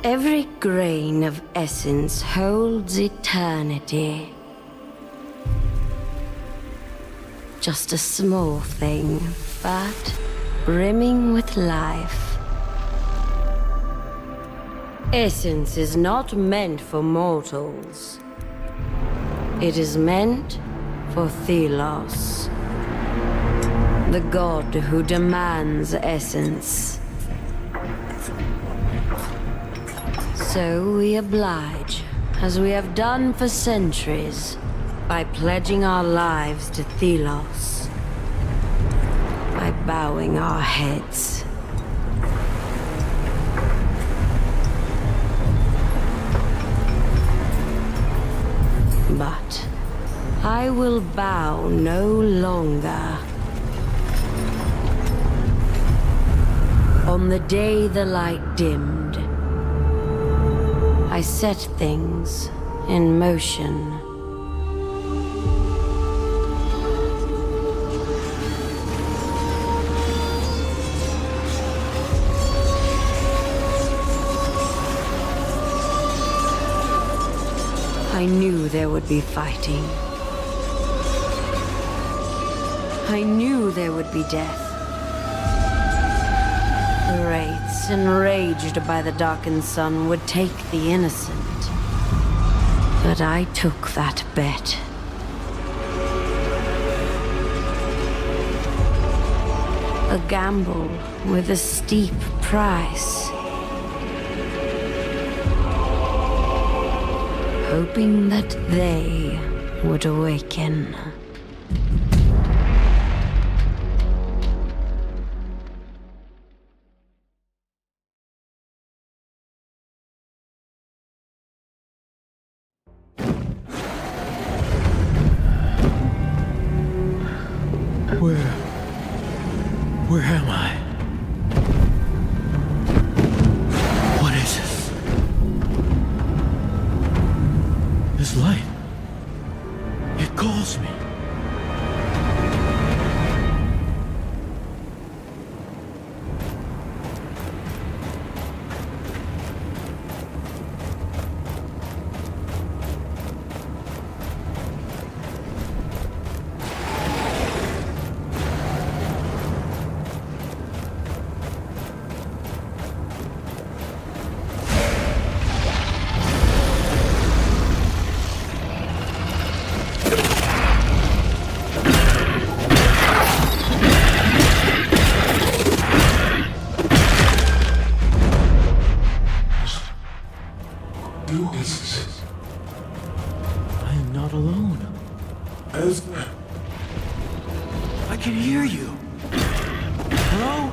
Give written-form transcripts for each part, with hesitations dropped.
Every grain of essence holds eternity. Just a small thing, but brimming with life. Essence is not meant for mortals. It is meant for Thelos, the god who demands essence. So we oblige, as we have done for centuries, by pledging our lives to Thelos, by bowing our heads. But I will bow no longer. On the day the light dimmed, I set things in motion. I knew there would be fighting. I knew there would be death. Wraiths enraged by the darkened sun would take the innocent. But I took that bet. A gamble with a steep price. Hoping that they would awaken. Where am I? What is this? This light. It calls me. I am not alone. I can hear you. Hello?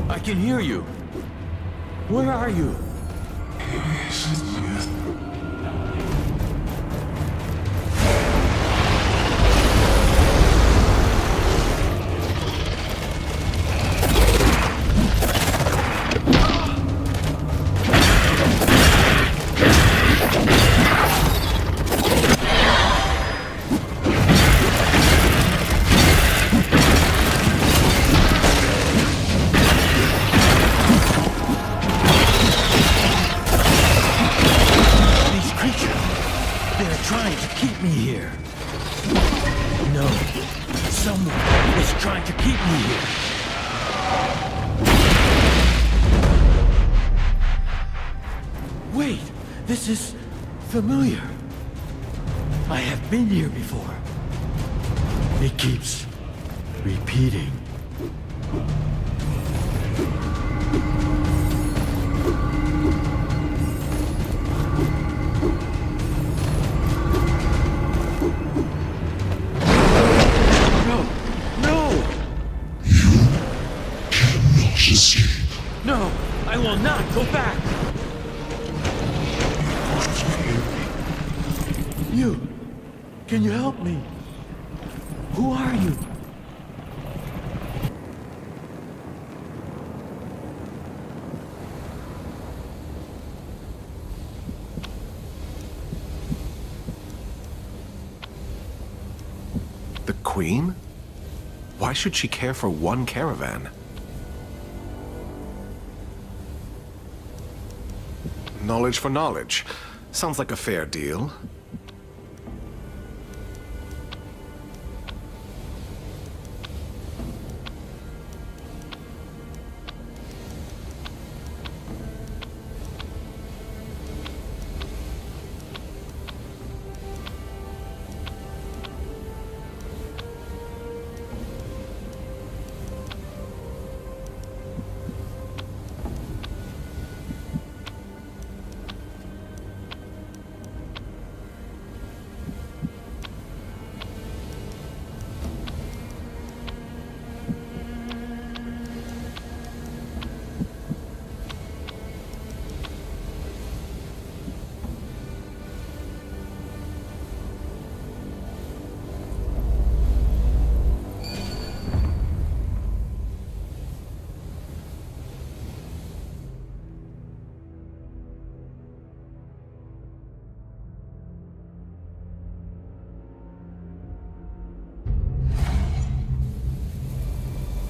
I can hear you. Where are you? Trying to keep me here. No, someone is trying to keep me here. Wait, this is familiar. I have been here before. It keeps repeating. No, I will not go back! You! Can you help me? Who are you? The Queen? Why should she care for one caravan? Knowledge for knowledge. Sounds like a fair deal.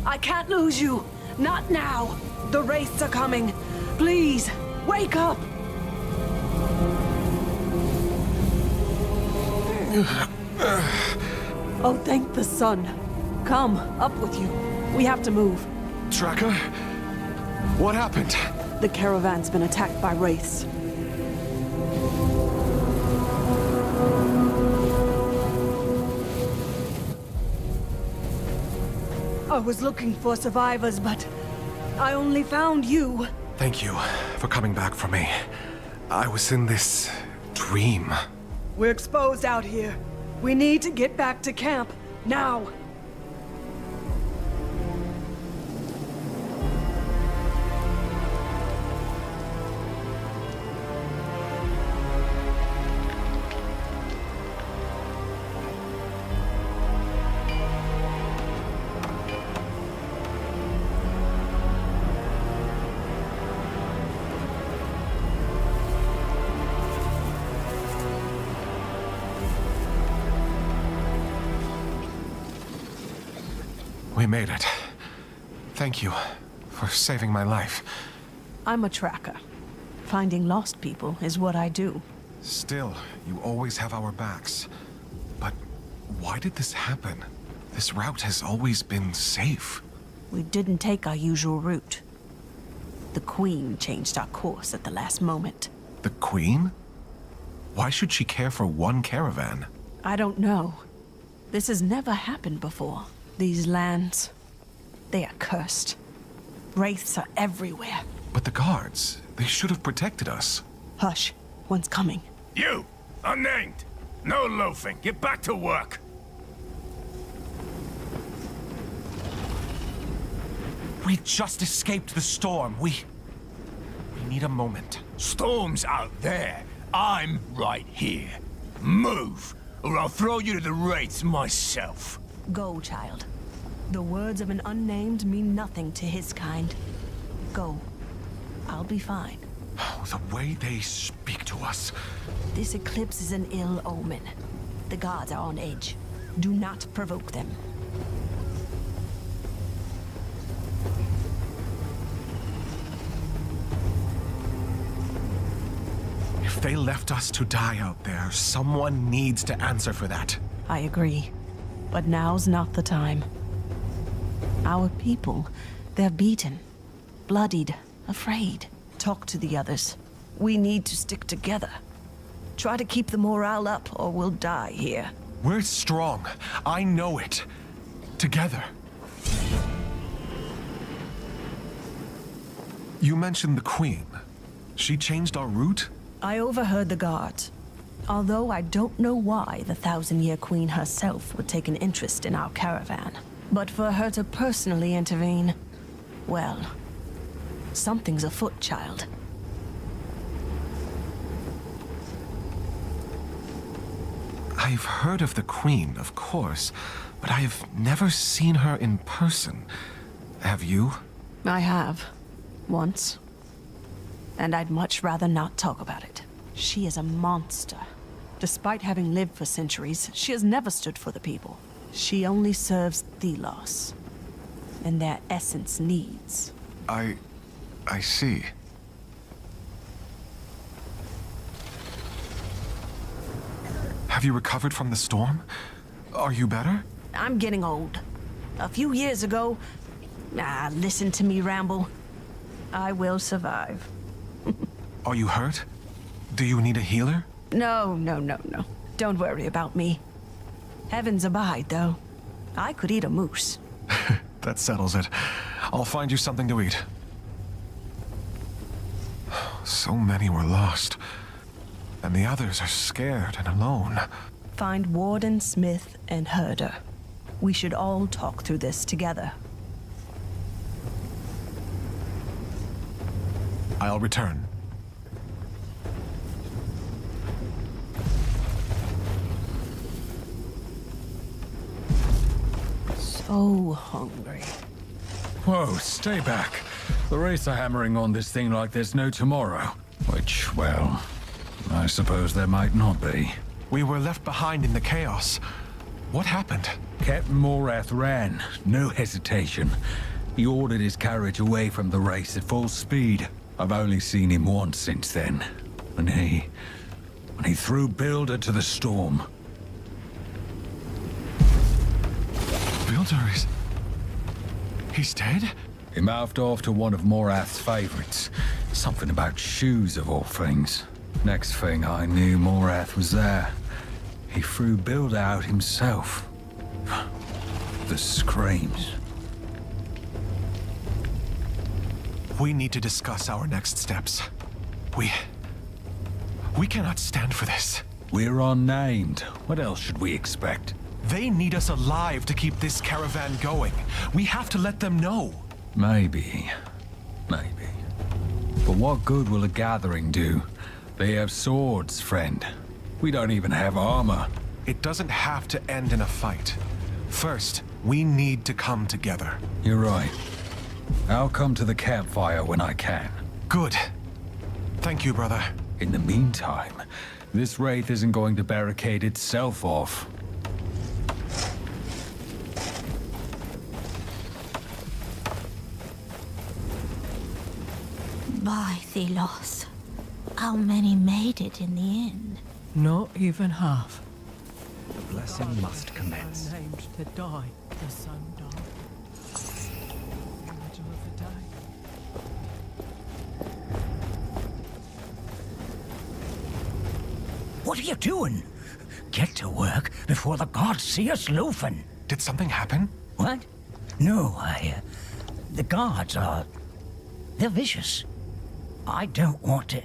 I can't lose you. Not now. The wraiths are coming. Please, wake up. Oh, thank the sun. Come, up with you. We have to move. Tracker? What happened? The caravan's been attacked by wraiths. I was looking for survivors, but I only found you. Thank you for coming back for me. I was in this dream. We're exposed out here. We need to get back to camp, now. We made it. Thank you for saving my life. I'm a tracker. Finding lost people is what I do. Still, you always have our backs. But why did this happen? This route has always been safe. We didn't take our usual route. The Queen changed our course at the last moment. The Queen? Why should she care for one caravan? I don't know. This has never happened before. These lands, they are cursed. Wraiths are everywhere. But the guards, they should have protected us. Hush, one's coming. You! Unnamed! No loafing! Get back to work! We just escaped the storm. We need a moment. Storm's out there. I'm right here. Move, or I'll throw you to the wraiths myself. Go, child. The words of an unnamed mean nothing to his kind. Go. I'll be fine. Oh, the way they speak to us. This eclipse is an ill omen. The gods are on edge. Do not provoke them. If they left us to die out there, someone needs to answer for that. I agree. But now's not the time. Our people, they're beaten, bloodied, afraid. Talk to the others. We need to stick together. Try to keep the morale up, or we'll die here. We're strong. I know it. Together. You mentioned the Queen. She changed our route? I overheard the guards. Although I don't know why the Thousand-Year Queen herself would take an interest in our caravan. But for her to personally intervene, well, Something's afoot, child. I've heard of the Queen, of course, but I have never seen her in person. Have you? I have. Once. And I'd much rather not talk about it. She is a monster. Despite having lived for centuries, she has never stood for the people. She only serves Thelos and their essence needs. I see. Have you recovered from the storm? Are you better? I'm getting old. A few years ago... listen to me ramble. I will survive. Are you hurt? Do you need a healer? No. Don't worry about me. Heavens abide, though. I could eat a moose. That settles it. I'll find you something to eat. So many were lost. And the others are scared and alone. Find Warden, Smith, and Herder. We should all talk through this together. I'll return. So hungry. Whoa, stay back. The race are hammering on this thing like there's no tomorrow. Which, well, I suppose there might not be. We were left behind in the chaos. What happened? Captain Morath ran, no hesitation. He ordered his carriage away from the race at full speed. I've only seen him once since then. When he threw Builder to the storm. Builder is... He's dead? He mouthed off to one of Morath's favorites. Something about shoes, of all things. Next thing I knew, Morath was there. He threw Builder out himself. The screams. We need to discuss our next steps. We cannot stand for this. We're unnamed. What else should we expect? They need us alive to keep this caravan going. We have to let them know. Maybe. But what good will a gathering do? They have swords, friend. We don't even have armor. It doesn't have to end in a fight. First, we need to come together. You're right. I'll come to the campfire when I can. Good. Thank you, brother. In the meantime, this wraith isn't going to barricade itself off. By Thelos, how many made it in the end? Not even half. The blessing must commence. Named to die. The sun died. In the middle of the day. What are you doing? Get to work before the gods see us loafing. Did something happen? What? No, the guards are... They're vicious. I don't want to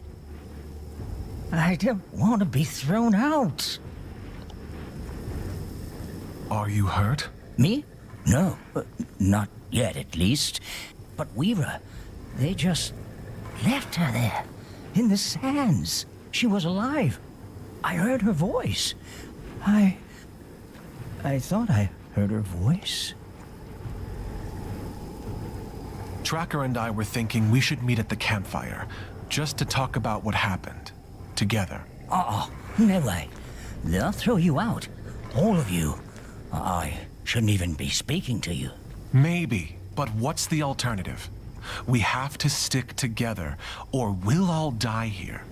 be thrown out. Are you hurt? Me? No, not yet at least. But Weira, they just left her there, in the sands. She was alive. I heard her voice. I thought I heard her voice. Tracker and I were thinking we should meet at the campfire, just to talk about what happened. Together. No way. They'll throw you out. All of you. I shouldn't even be speaking to you. Maybe, but what's the alternative? We have to stick together, or we'll all die here.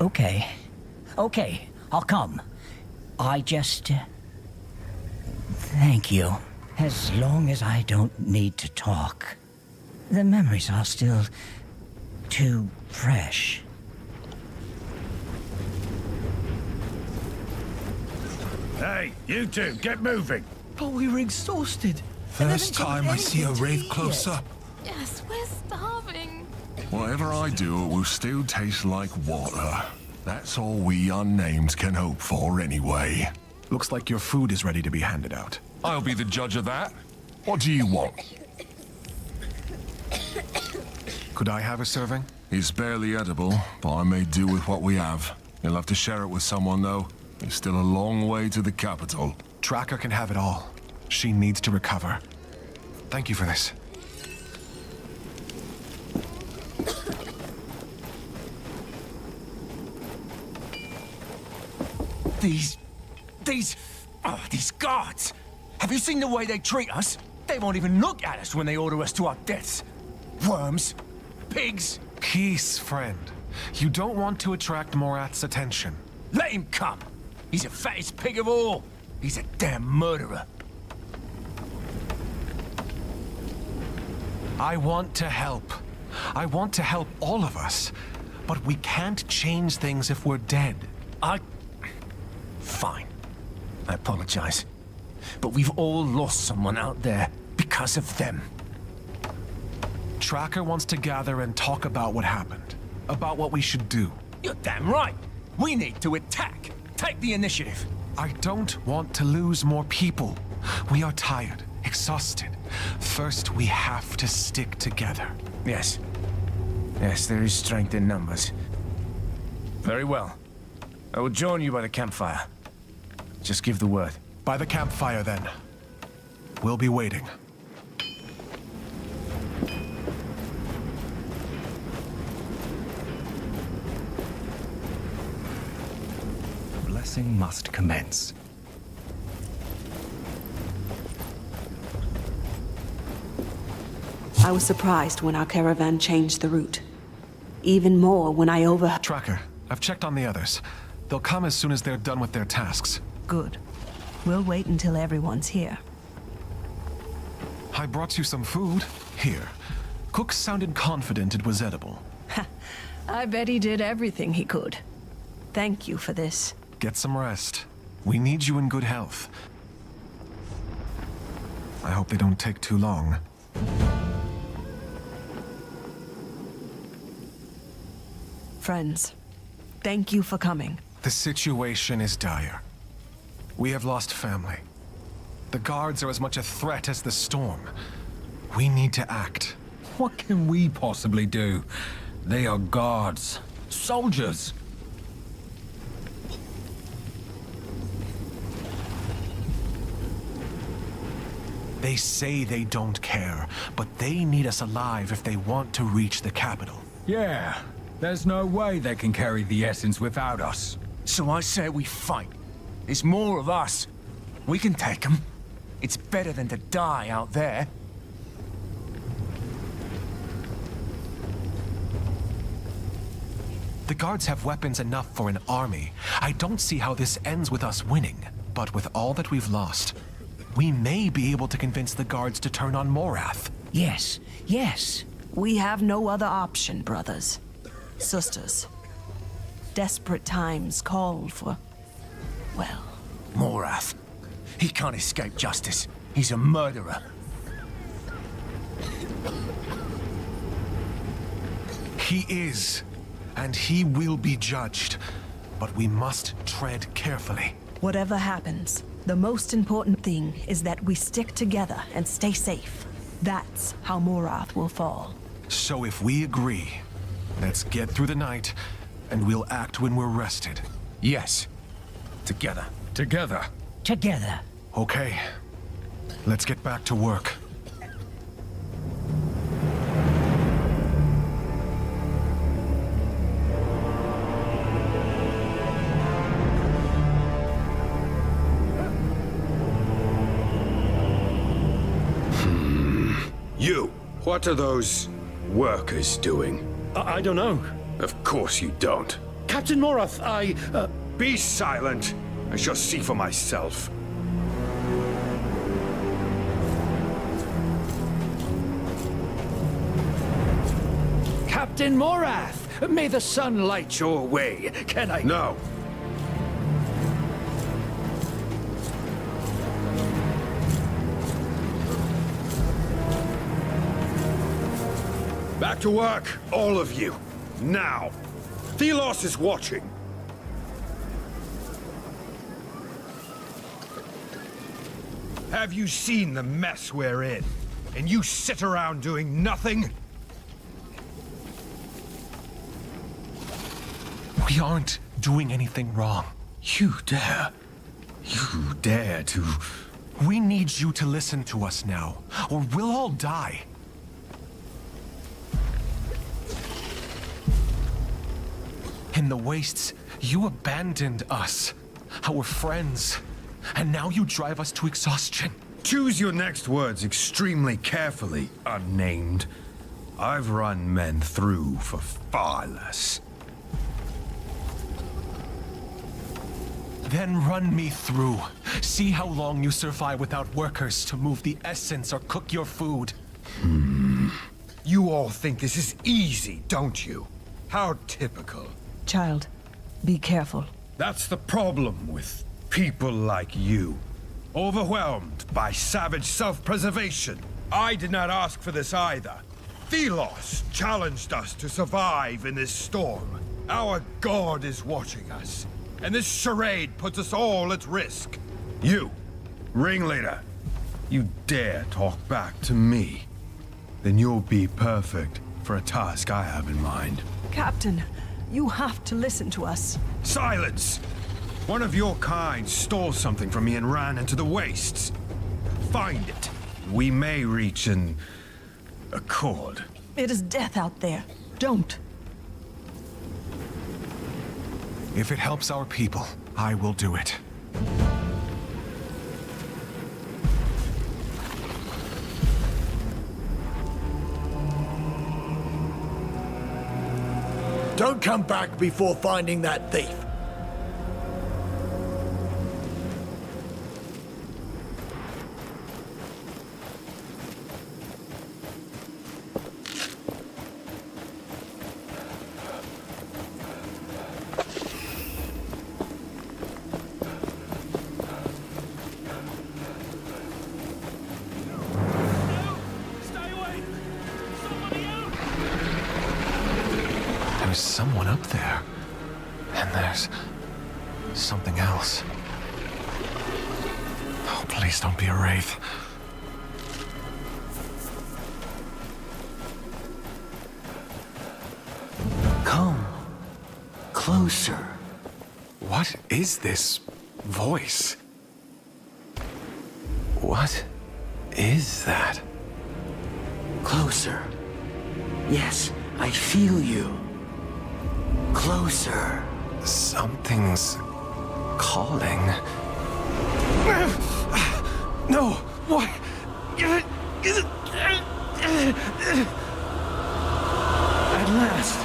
Okay. Okay, I'll come. I just... Thank you. As long as I don't need to talk. The memories are still... too fresh. Hey, you two, get moving. But we were exhausted. First time I see a wraith close up. Yes, we're starving. Whatever I do, it will still taste like water. That's all we unnamed can hope for anyway. Looks like your food is ready to be handed out. I'll be the judge of that. What do you want? Could I have a serving? It's barely edible, but I may do with what we have. You'll have to share it with someone, though. It's still a long way to the capital. Tracker can have it all. She needs to recover. Thank you for this. These guards! Have you seen the way they treat us? They won't even look at us when they order us to our deaths. Worms. Pigs. Peace, friend. You don't want to attract Morath's attention. Let him come. He's the fattest pig of all. He's a damn murderer. I want to help. I want to help all of us. But we can't change things if we're dead. Fine. I apologize. But we've all lost someone out there because of them. Tracker wants to gather and talk about what happened. About what we should do. You're damn right. We need to attack. Take the initiative. I don't want to lose more people. We are tired, exhausted. First, we have to stick together. Yes. Yes, there is strength in numbers. Very well. I will join you by the campfire. Just give the word. By the campfire, then. We'll be waiting. Blessing must commence. I was surprised when our caravan changed the route. Even more when I Tracker, I've checked on the others. They'll come as soon as they're done with their tasks. Good. We'll wait until everyone's here. I brought you some food. Here. Cook sounded confident it was edible. I bet he did everything he could. Thank you for this. Get some rest. We need you in good health. I hope they don't take too long. Friends, thank you for coming. The situation is dire. We have lost family. The guards are as much a threat as the storm. We need to act. What can we possibly do? They are guards, soldiers. They say they don't care, but they need us alive if they want to reach the capital. Yeah, there's no way they can carry the essence without us. So I say we fight. There's more of us. We can take them. It's better than to die out there. The guards have weapons enough for an army. I don't see how this ends with us winning. But with all that we've lost, we may be able to convince the guards to turn on Morath. Yes, yes. We have no other option, brothers. Sisters. Desperate times call for... well... Morath. He can't escape justice. He's a murderer. He is. And he will be judged. But we must tread carefully. Whatever happens, the most important thing is that we stick together and stay safe. That's how Morath will fall. So if we agree, let's get through the night, and we'll act when we're rested. Yes. Together. Together. Together. Okay. Let's get back to work. You! What are those workers doing? I don't know. Of course you don't. Captain Morath, Be silent! I shall see for myself. Captain Morath! May the sun light your way. Can I... No! Back to work, all of you. Now! Thelos is watching. Have you seen the mess we're in? And you sit around doing nothing? We aren't doing anything wrong. You dare to... We need you to listen to us now, or we'll all die. In the wastes, you abandoned us, our friends, and now you drive us to exhaustion. Choose your next words extremely carefully, unnamed. I've run men through for far less. Then run me through. See how long you survive without workers to move the essence or cook your food. You all think this is easy, don't you? How typical. Child, be careful. That's the problem with people like you. Overwhelmed by savage self-preservation. I did not ask for this either. Thelos challenged us to survive in this storm. Our god is watching us, and this charade puts us all at risk. You, ringleader, you dare talk back to me, then you'll be perfect for a task I have in mind. Captain, you have to listen to us. Silence! One of your kind stole something from me and ran into the wastes. Find it. We may reach an accord. It is death out there. Don't. If it helps our people, I will do it. Don't come back before finding that thief. There's someone up there. And there's something else. Oh, please don't be a wraith. Come closer. What is this voice? What is that? Closer. Yes, I feel you. Closer. Something's calling. No! What? At last.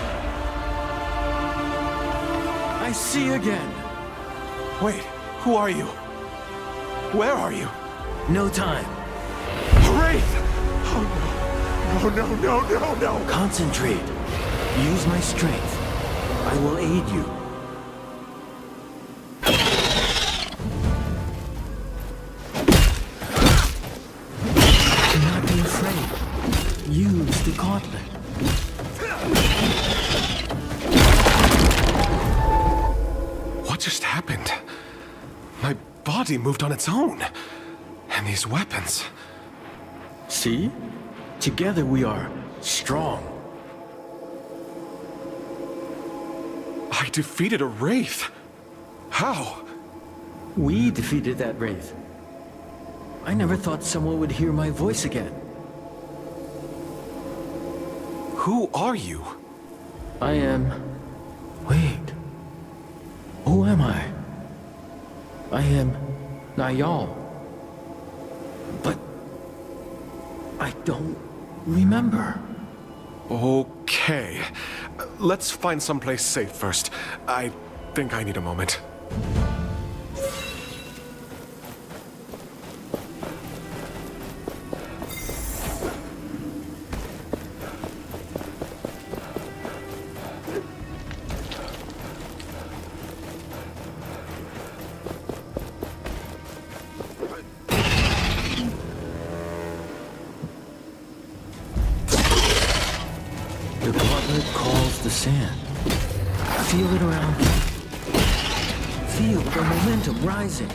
I see again. Wait, who are you? Where are you? No time. Wraith! Oh no. No. Concentrate. Use my strength. I will aid you. Do not be afraid. Use the gauntlet. What just happened? My body moved on its own. And these weapons. See? Together we are strong. I defeated a wraith. How? We defeated that wraith. I never thought someone would hear my voice again. Who are you? I am... Wait. Who am I? I am Nayal. But... I don't remember. Okay. Let's find someplace safe first. I think I need a moment. The gauntlet calls the sand. Feel it around you. Feel the momentum rising.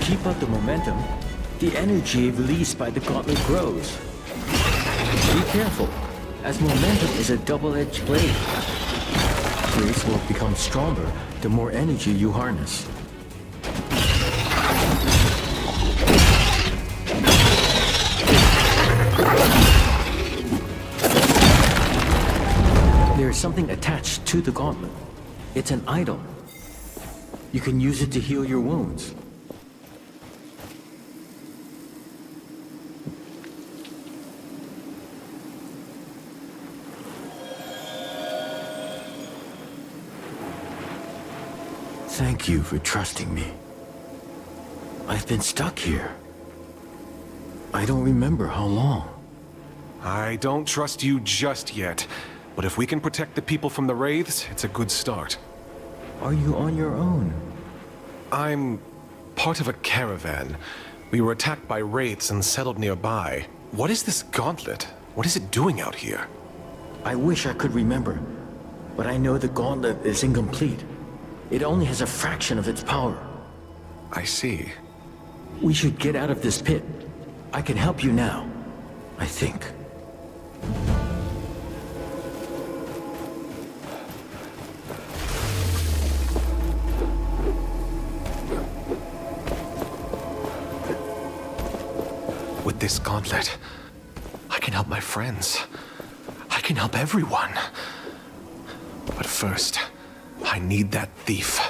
keep up the momentum, the energy released by the gauntlet grows. Be careful, as momentum is a double-edged blade. Wraiths will become stronger the more energy you harness. There is something attached to the gauntlet. It's an idol. You can use it to heal your wounds. Thank you for trusting me. I've been stuck here. I don't remember how long. I don't trust you just yet, but if we can protect the people from the Wraiths, it's a good start. Are you on your own? I'm part of a caravan. We were attacked by Wraiths and settled nearby. What is this gauntlet? What is it doing out here? I wish I could remember, but I know the gauntlet is incomplete. It only has a fraction of its power. I see. We should get out of this pit. I can help you now, I think. With this gauntlet, I can help my friends. I can help everyone. But first, I need that thief.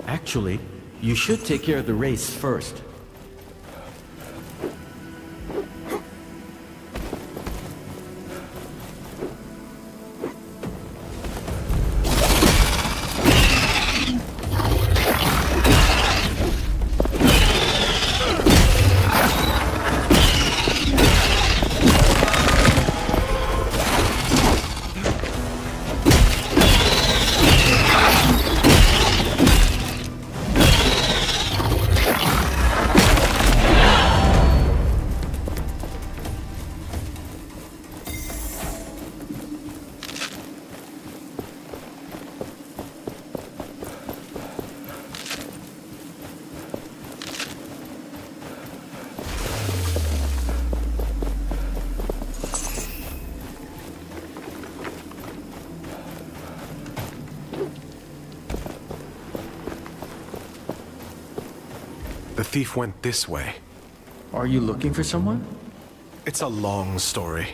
Actually, you should take care of the Wraiths first. The thief went this way. Are you looking for someone? It's a long story.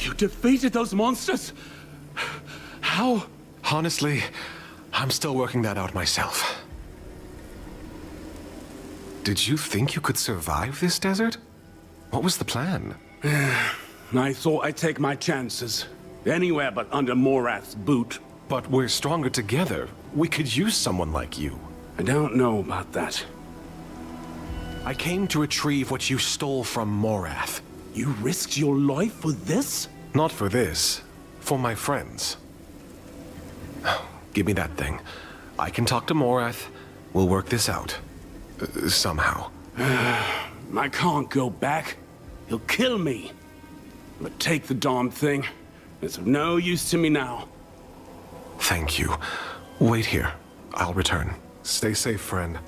You defeated those monsters? How? Honestly, I'm still working that out myself. Did you think you could survive this desert? What was the plan? I thought I'd take my chances. Anywhere but under Morath's boot. But we're stronger together. We could use someone like you. I don't know about that. I came to retrieve what you stole from Morath. You risked your life for this? Not for this. For my friends. Give me that thing. I can talk to Morath. We'll work this out. Somehow. I can't go back. He'll kill me. But take the darn thing. It's of no use to me now. Thank you. Wait here. I'll return. Stay safe, friend.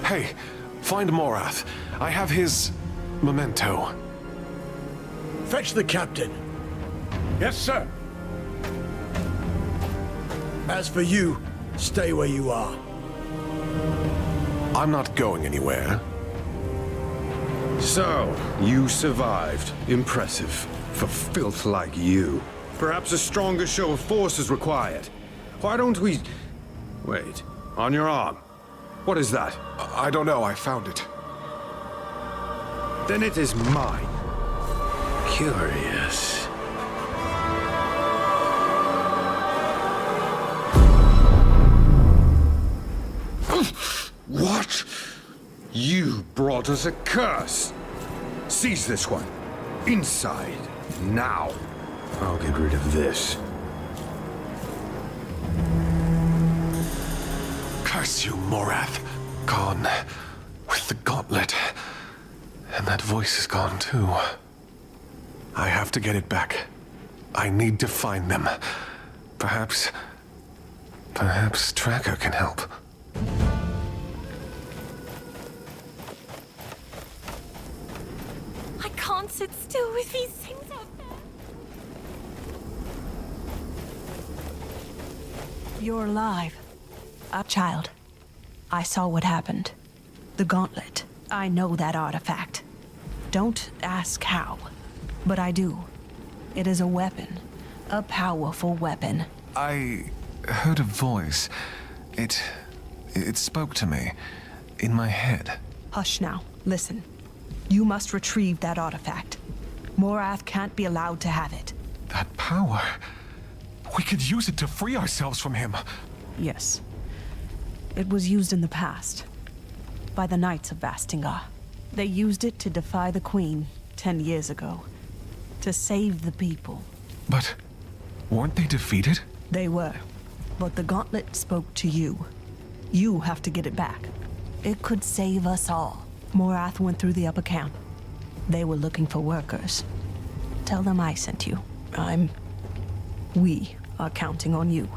Hey, find Morath. I have his memento. Fetch the captain. Yes, sir. As for you, stay where you are. I'm not going anywhere. So, you survived. Impressive. For filth like you. Perhaps a stronger show of force is required. Why don't we... Wait. On your arm. What is that? I don't know, I found it. Then it is mine. Curious. What? You brought us a curse. Seize this one. Inside. Now. I'll get rid of this. Curse you, Morath. Gone. With the gauntlet. And that voice is gone too. I have to get it back. I need to find them. Perhaps Tracker can help. I can't sit still with these things out there. You're alive. A child. I saw what happened. The gauntlet. I know that artifact. Don't ask how, but I do. It is a weapon. A powerful weapon. I heard a voice. It spoke to me. In my head. Hush now. Listen. You must retrieve that artifact. Morath can't be allowed to have it. That power. We could use it to free ourselves from him. Yes. It was used in the past. By the Knights of Vastingar. They used it to defy the Queen 10 years ago. To save the people. But weren't they defeated? They were. But the gauntlet spoke to you. You have to get it back. It could save us all. Morath went through the upper camp. They were looking for workers. Tell them I sent you. We are counting on you.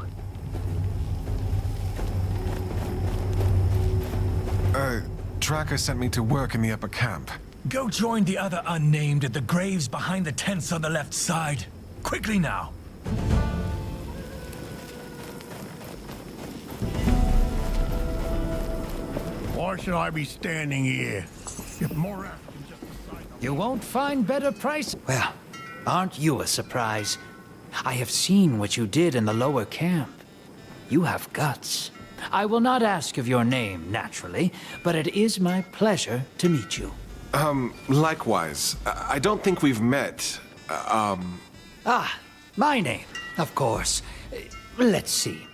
Tracker sent me to work in the upper camp. Go join the other unnamed at the graves behind the tents on the left side. Quickly now. Why should I be standing here? If Morath can just decide... You won't find better price. Well, aren't you a surprise? I have seen what you did in the lower camp. You have guts. I will not ask of your name, naturally, but it is my pleasure to meet you. Likewise. I don't think we've met. Ah, my name, of course. Let's see.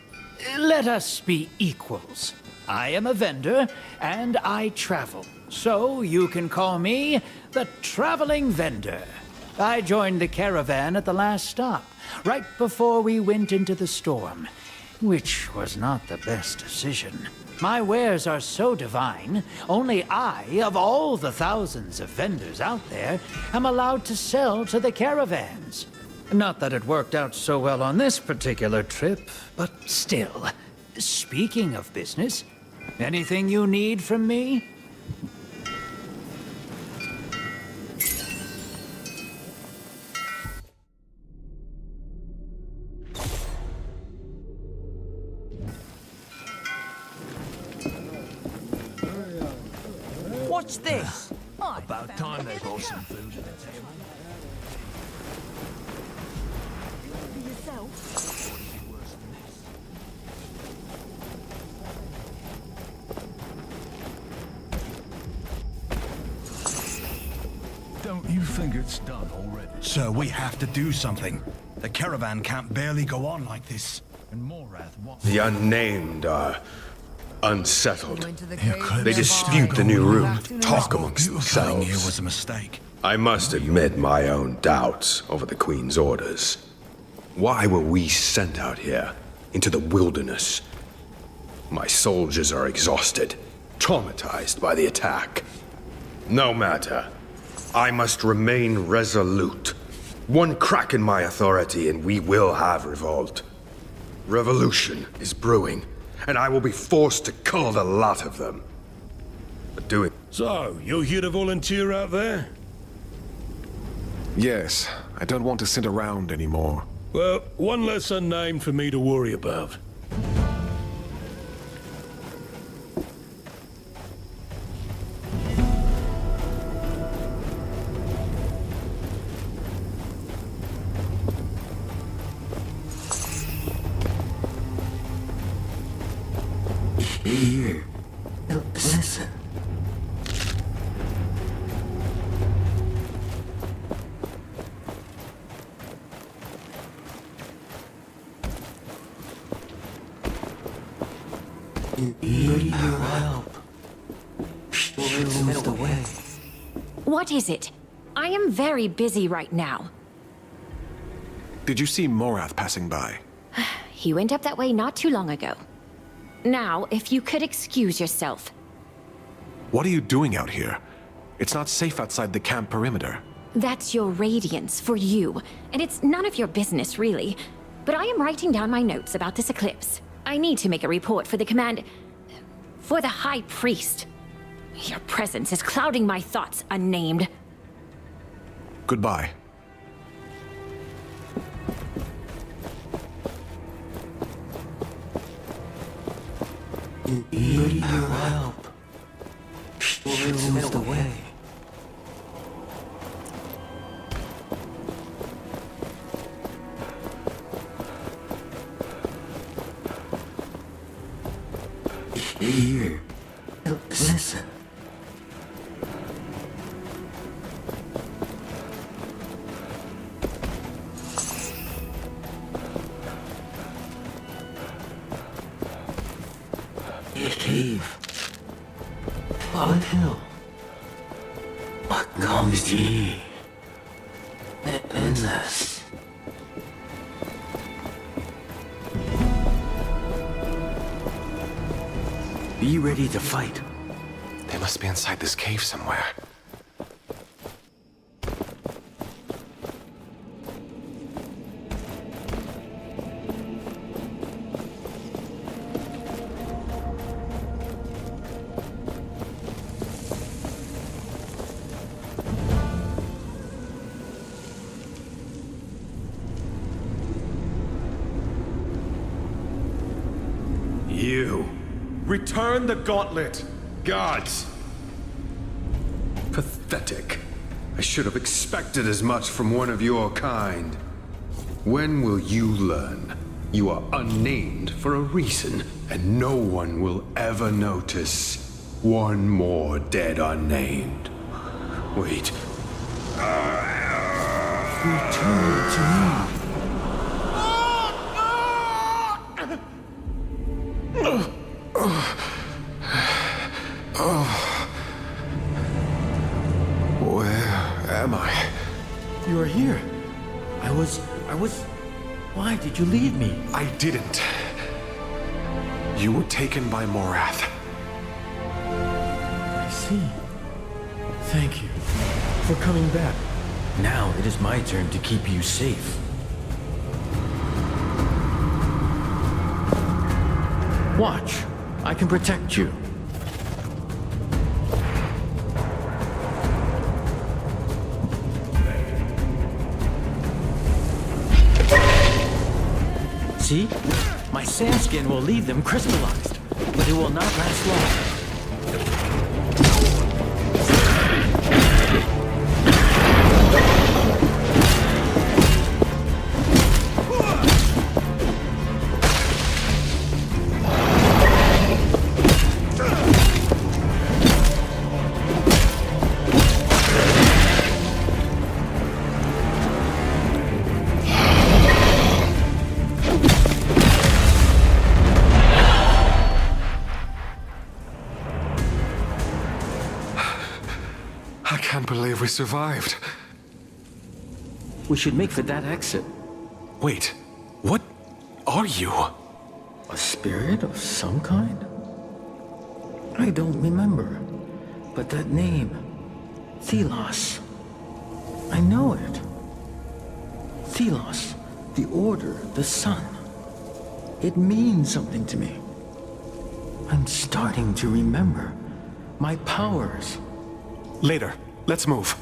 Let us be equals. I am a vendor, and I travel. So you can call me the Traveling Vendor. I joined the caravan at the last stop, right before we went into the storm. Which was not the best decision. My wares are so divine, only I, of all the thousands of vendors out there, am allowed to sell to the caravans. Not that it worked out so well on this particular trip, but still. Speaking of business, anything you need from me? What's this? About time they brought some food to the table. Don't you think it's done already? Sir, we have to do something. The caravan can't barely go on like this. And Morath, what... The unnamed are unsettled. They dispute the new route, talk amongst themselves. Here was a mistake. I must admit my own doubts over the Queen's orders. Why were we sent out here, into the wilderness? My soldiers are exhausted, traumatized by the attack. No matter. I must remain resolute. One crack in my authority and we will have revolt. Revolution is brewing, and I will be forced to cull the lot of them. But doing... So, you're here to volunteer out there? Yes, I don't want to sit around anymore. Well, one less unnamed for me to worry about. What is it? I am very busy right now. Did you see Morath passing by? He went up that way not too long ago. Now, if you could excuse yourself. What are you doing out here? It's not safe outside the camp perimeter. That's your radiance for you, and it's none of your business, really. But I am writing down my notes about this eclipse. I need to make a report for the for the High Priest. Your presence is clouding my thoughts, unnamed. Goodbye. Need your help. Show the way. Here. Listen. Cave. Uphill. What comes ye? Endless. Be ready to fight. They must be inside this cave somewhere. You. Return the gauntlet. Gods. Pathetic. I should have expected as much from one of your kind. When will you learn? You are unnamed for a reason, and no one will ever notice. One more dead unnamed. Wait. Return to me. Where am I? You are here. I was... Why did you leave me? I didn't. You were taken by Morath. I see. Thank you for coming back. Now it is my turn to keep you safe. Watch. I can protect you. See? My sand skin will leave them crystallized, but it will not last long. I can't believe we survived. We should make for that exit. Wait, what are you? A spirit of some kind? I don't remember. But that name, Thelos. I know it. Thelos, the order, the sun. It means something to me. I'm starting to remember my powers. Later, let's move.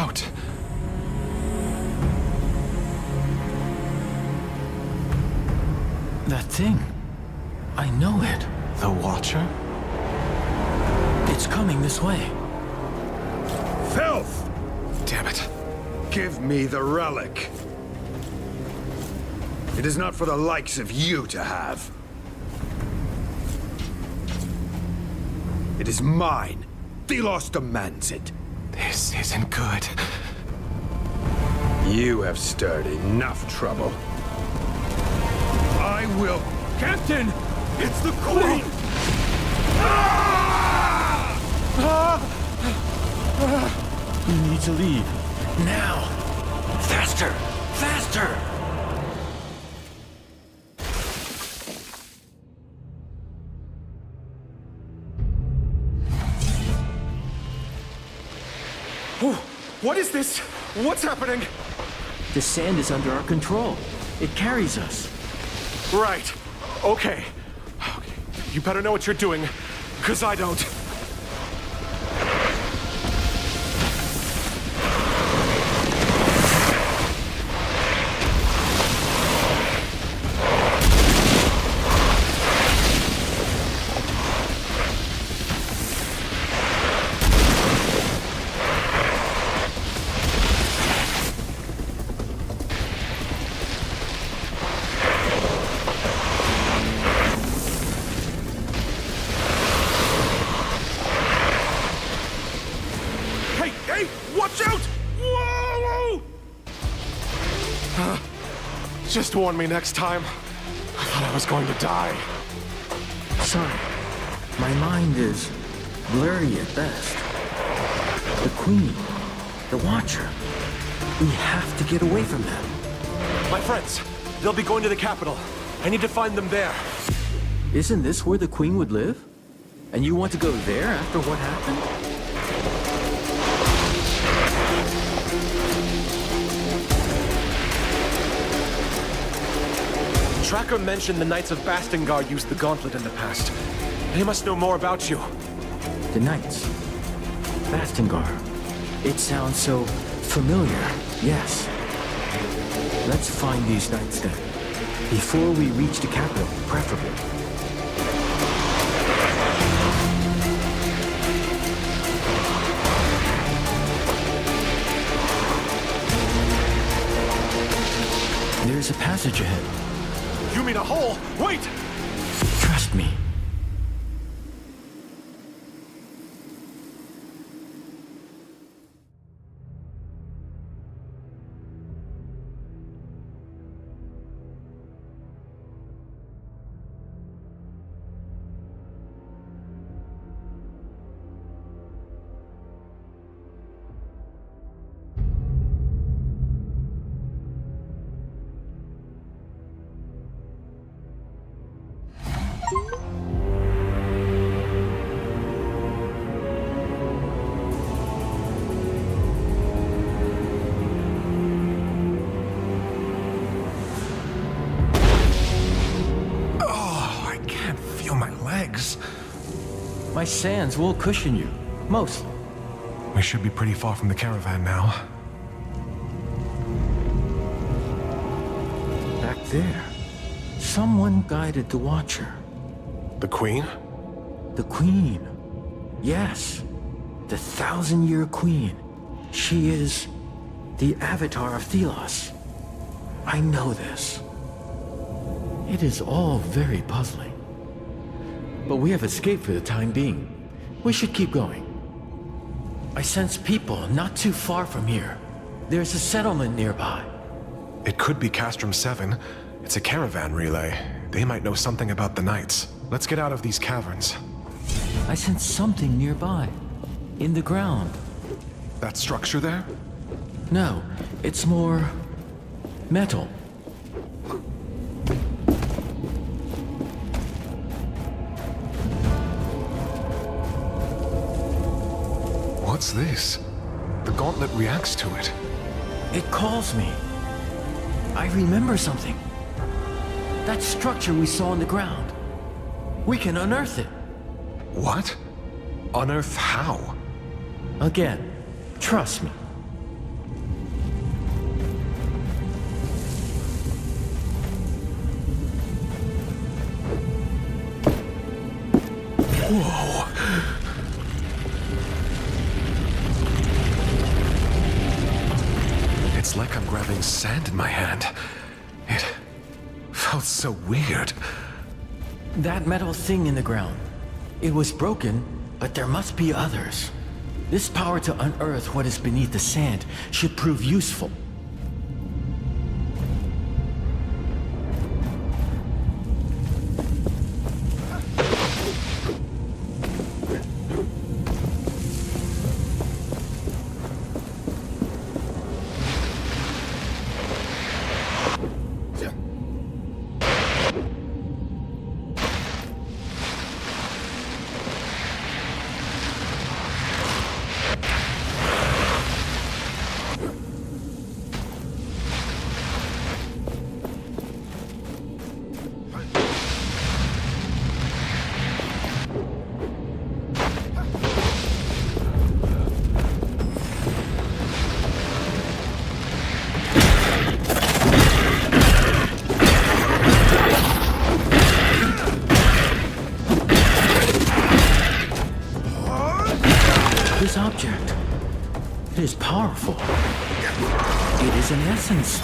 out. That thing. I know it. The Watcher? It's coming this way. Filth! Damn it. Give me the relic. It is not for the likes of you to have. It is mine. Thelos demands it. This isn't good. You have stirred enough trouble. I will... Captain! It's the Queen! We need to leave. Now! Faster! Faster! What is this? What's happening? The sand is under our control. It carries us. Right. Okay. You better know what you're doing, because I don't. Just warn me next time. I thought I was going to die. Son, my mind is blurry at best. The Queen, the Watcher. We have to get away from them. My friends, they'll be going to the capital. I need to find them there. Isn't this where the Queen would live? And you want to go there after what happened? Tracker mentioned the Knights of Bastingar used the gauntlet in the past. They must know more about you. The Knights. Bastingar. It sounds so familiar, yes. Let's find these Knights then. Before we reach the capital, preferably. There's a passage ahead. You mean a hole? Wait! Trust me. My sands will cushion you, mostly. We should be pretty far from the caravan now. Back there, someone guided the Watcher. The Queen? The Queen. Yes, the 1,000-year Queen. She is the avatar of Thelos. I know this. It is all very puzzling. But we have escaped for the time being. We should keep going. I sense people not too far from here. There's a settlement nearby. It could be Castrum 7. It's a caravan relay. They might know something about the Knights. Let's get out of these caverns. I sense something nearby. In the ground. That structure there? No, it's more... metal. What's this? The gauntlet reacts to it. It calls me. I remember something. That structure we saw on the ground. We can unearth it. What? Unearth how? Again, trust me. It's like I'm grabbing sand in my hand. It felt so weird. That metal thing in the ground. It was broken, but there must be others. This power to unearth what is beneath the sand should prove useful. This object, it is powerful. It is an essence.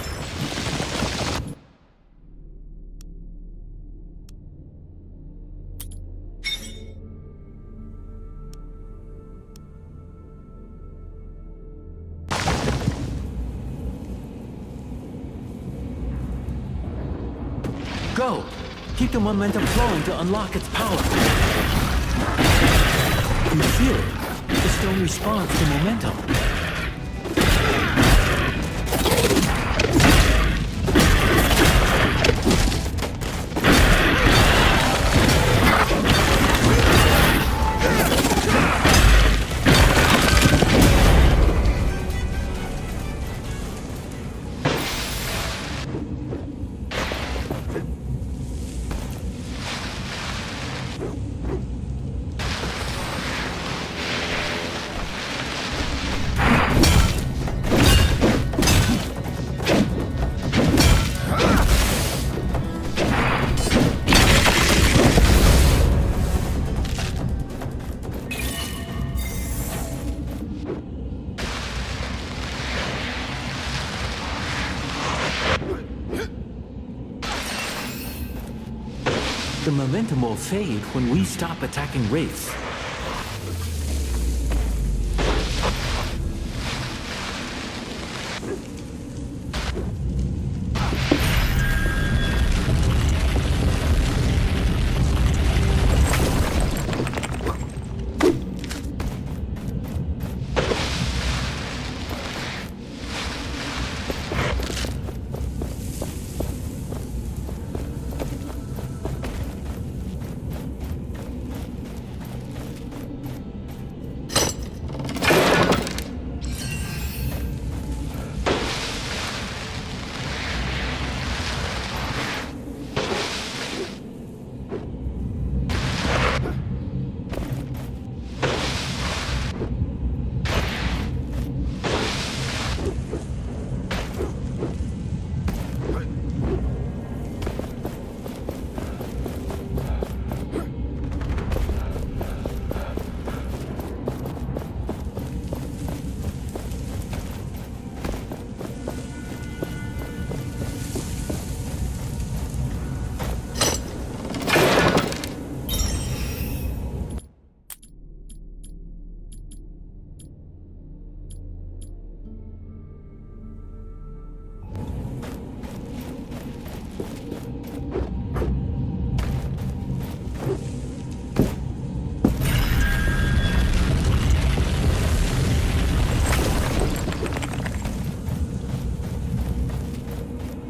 Go! Keep the momentum flowing to unlock its power. You feel it? The stone responds to momentum. The momentum will fade when we stop attacking wraiths.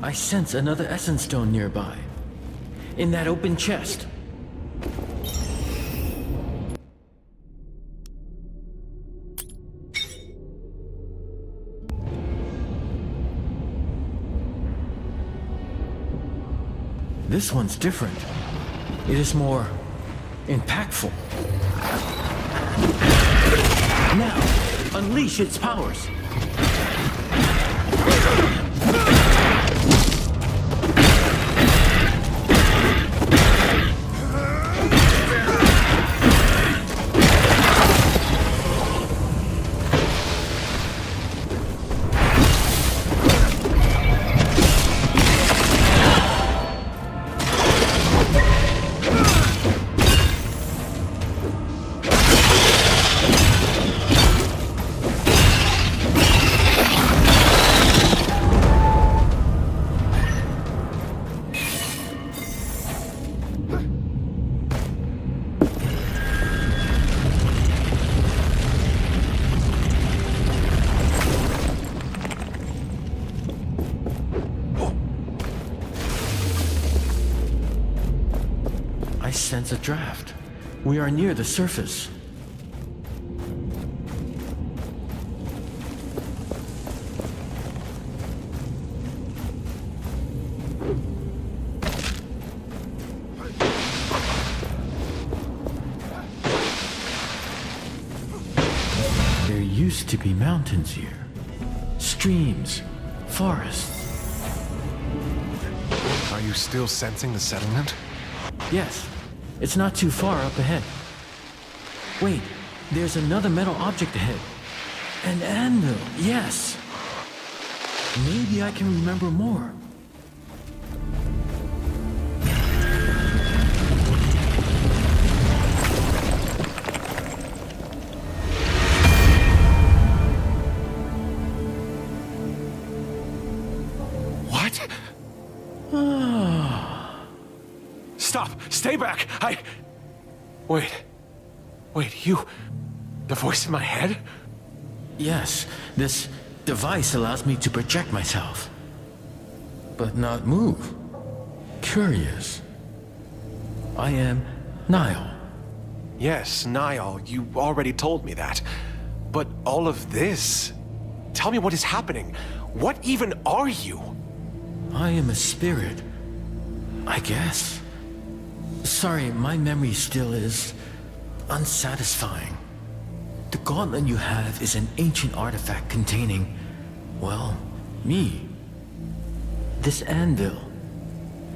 I sense another essence stone nearby. In that open chest. This one's different. It is more impactful. Now, unleash its powers. sense a draft. We are near the surface. There used to be mountains here. Streams, forests. Are you still sensing the settlement? Yes, it's not too far up ahead. Wait, there's another metal object ahead. An anvil, yes. Maybe I can remember more. What? Stop! Stay back! Wait, you... The voice in my head? Yes, this device allows me to project myself. But not move. Curious. I am Niall. Yes, Niall, you already told me that. But all of this... Tell me what is happening. What even are you? I am a spirit. I guess. Sorry, my memory still is unsatisfying. The gauntlet you have is an ancient artifact containing, well, me. This anvil,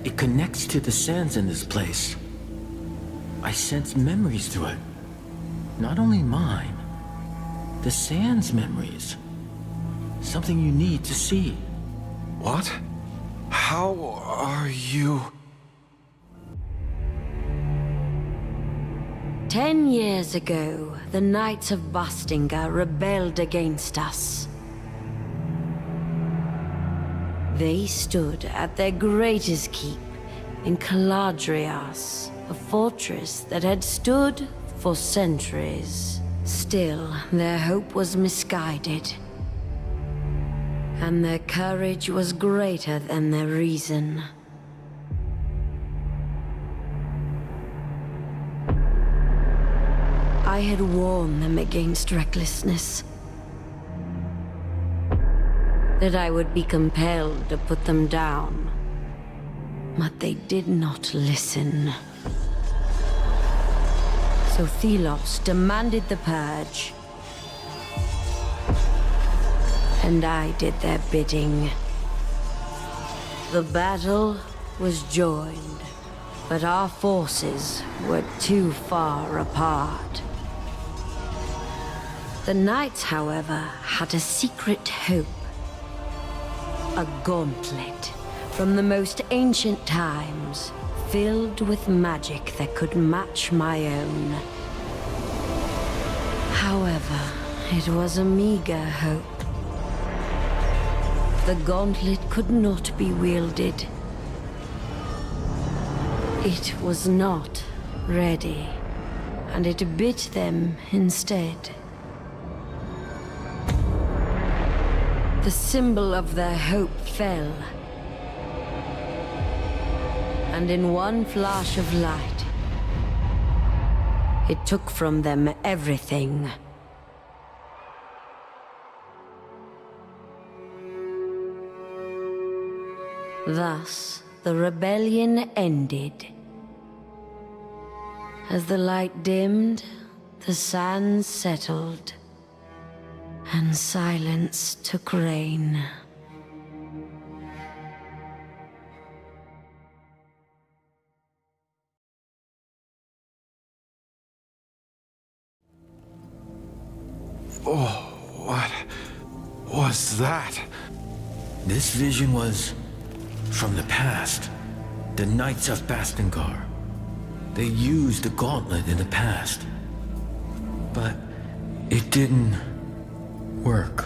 it connects to the sands in this place. I sense memories through it. Not only mine, the sands' memories. Something you need to see. What? How are you... 10 years ago, the Knights of Bastinga rebelled against us. They stood at their greatest keep in Caladrias, a fortress that had stood for centuries. Still, their hope was misguided, and their courage was greater than their reason. I had warned them against recklessness. That I would be compelled to put them down. But they did not listen. So Thelos demanded the purge. And I did their bidding. The battle was joined, but our forces were too far apart. The Knights, however, had a secret hope. A gauntlet from the most ancient times, filled with magic that could match my own. However, it was a meager hope. The gauntlet could not be wielded. It was not ready, and it bit them instead. The symbol of their hope fell. And in one flash of light, it took from them everything. Thus, the rebellion ended. As the light dimmed, the sands settled. And silence took reign. Oh, what was that? This vision was from the past. The Knights of Bastingar. They used the gauntlet in the past. But it didn't work.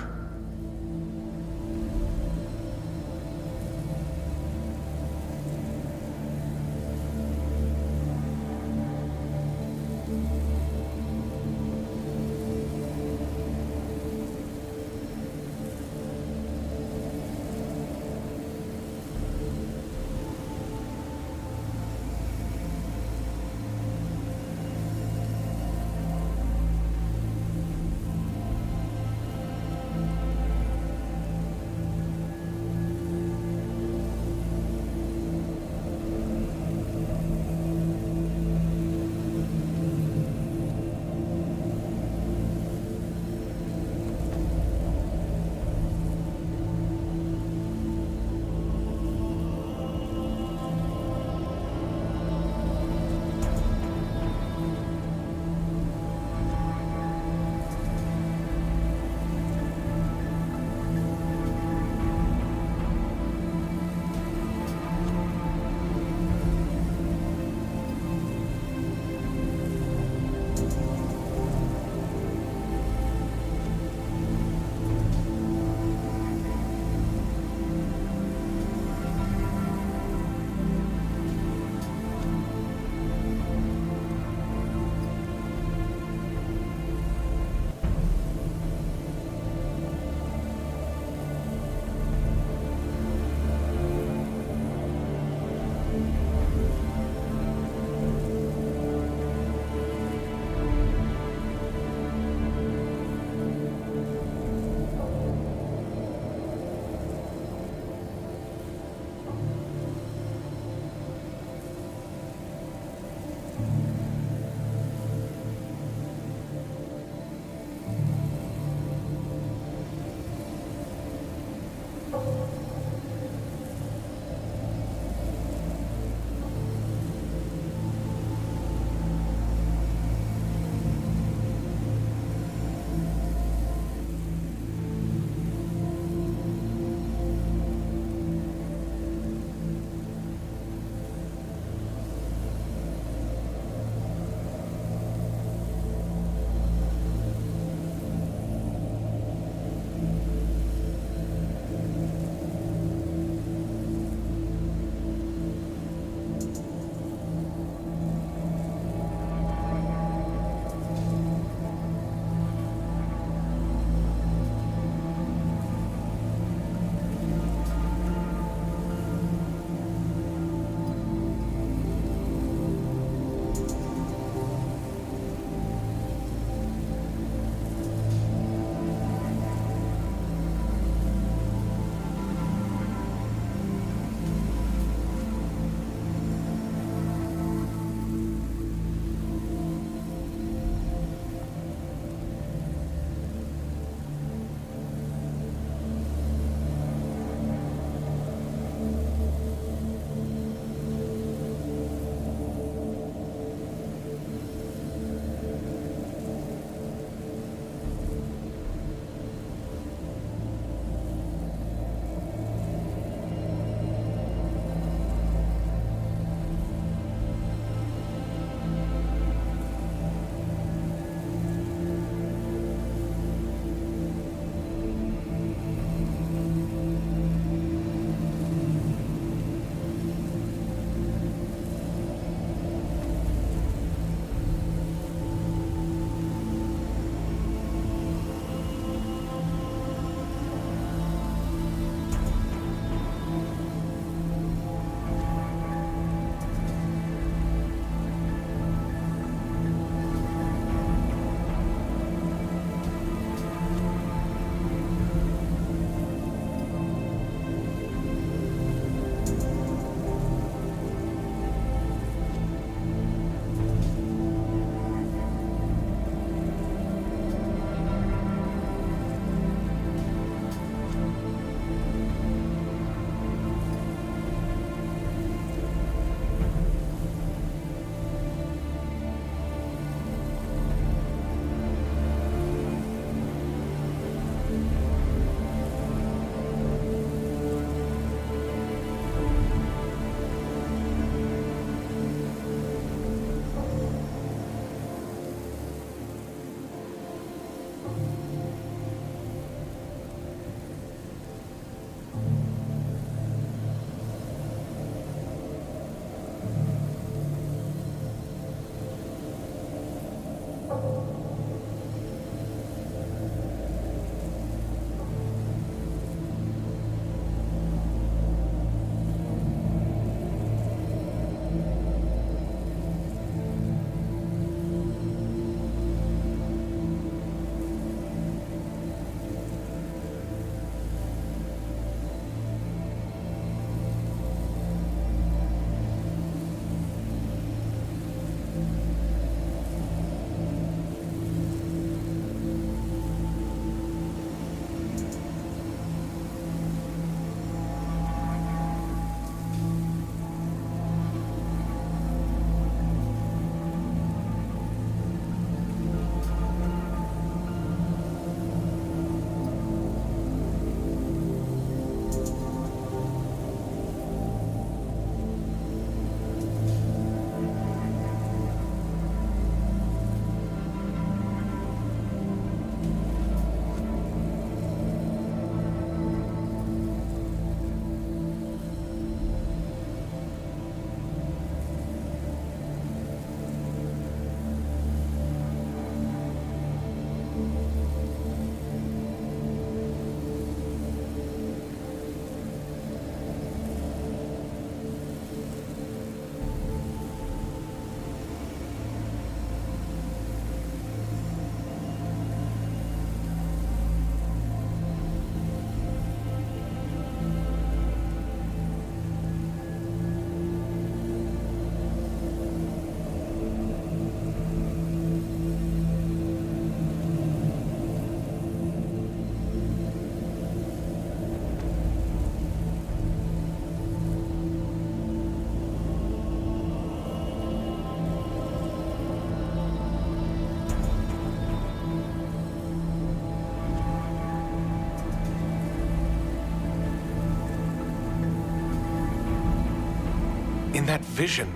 In that vision,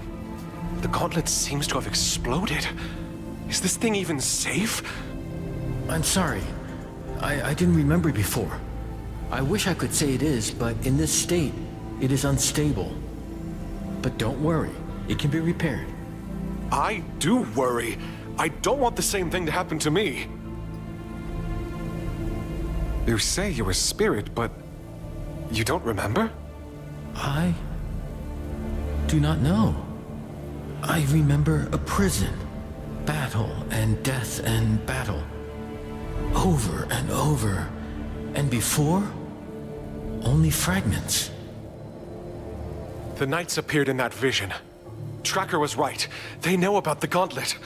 the gauntlet seems to have exploded. Is this thing even safe? I'm sorry. I didn't remember before. I wish I could say it is, but in this state, it is unstable. But don't worry, it can be repaired. I do worry. I don't want the same thing to happen to me. You say you're a spirit, but you don't remember? I do not know. I remember a prison, battle and death and battle. Over and over. And before, only fragments. The knights appeared in that vision. Tracker was right. They know about the gauntlet.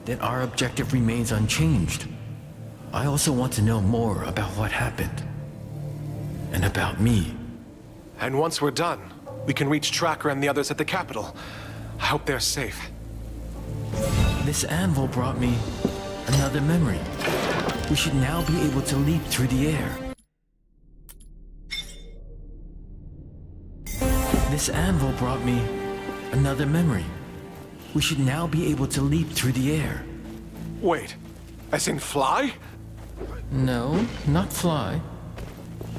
Then our objective remains unchanged. I also want to know more about what happened. And about me. And once we're done, we can reach Tracker and the others at the capital. I hope they're safe. This anvil brought me another memory. We should now be able to leap through the air. This anvil brought me another memory. We should now be able to leap through the air. Wait, as in fly? No, not fly.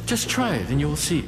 Just try it and you'll see.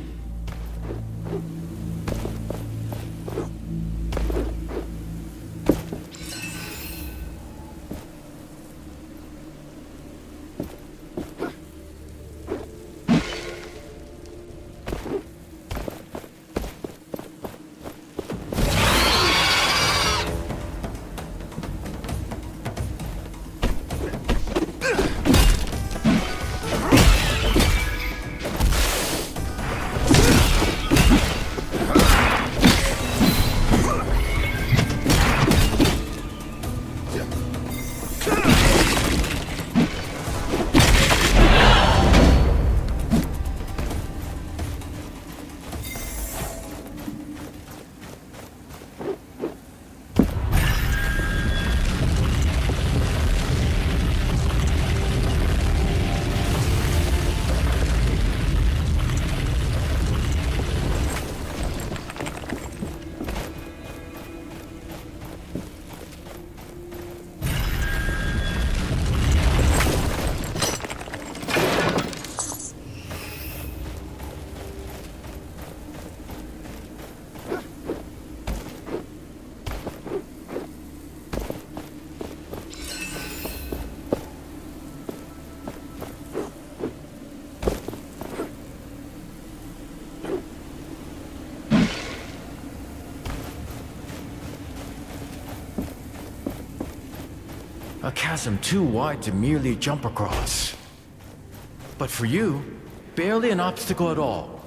A chasm too wide to merely jump across. But for you, barely an obstacle at all.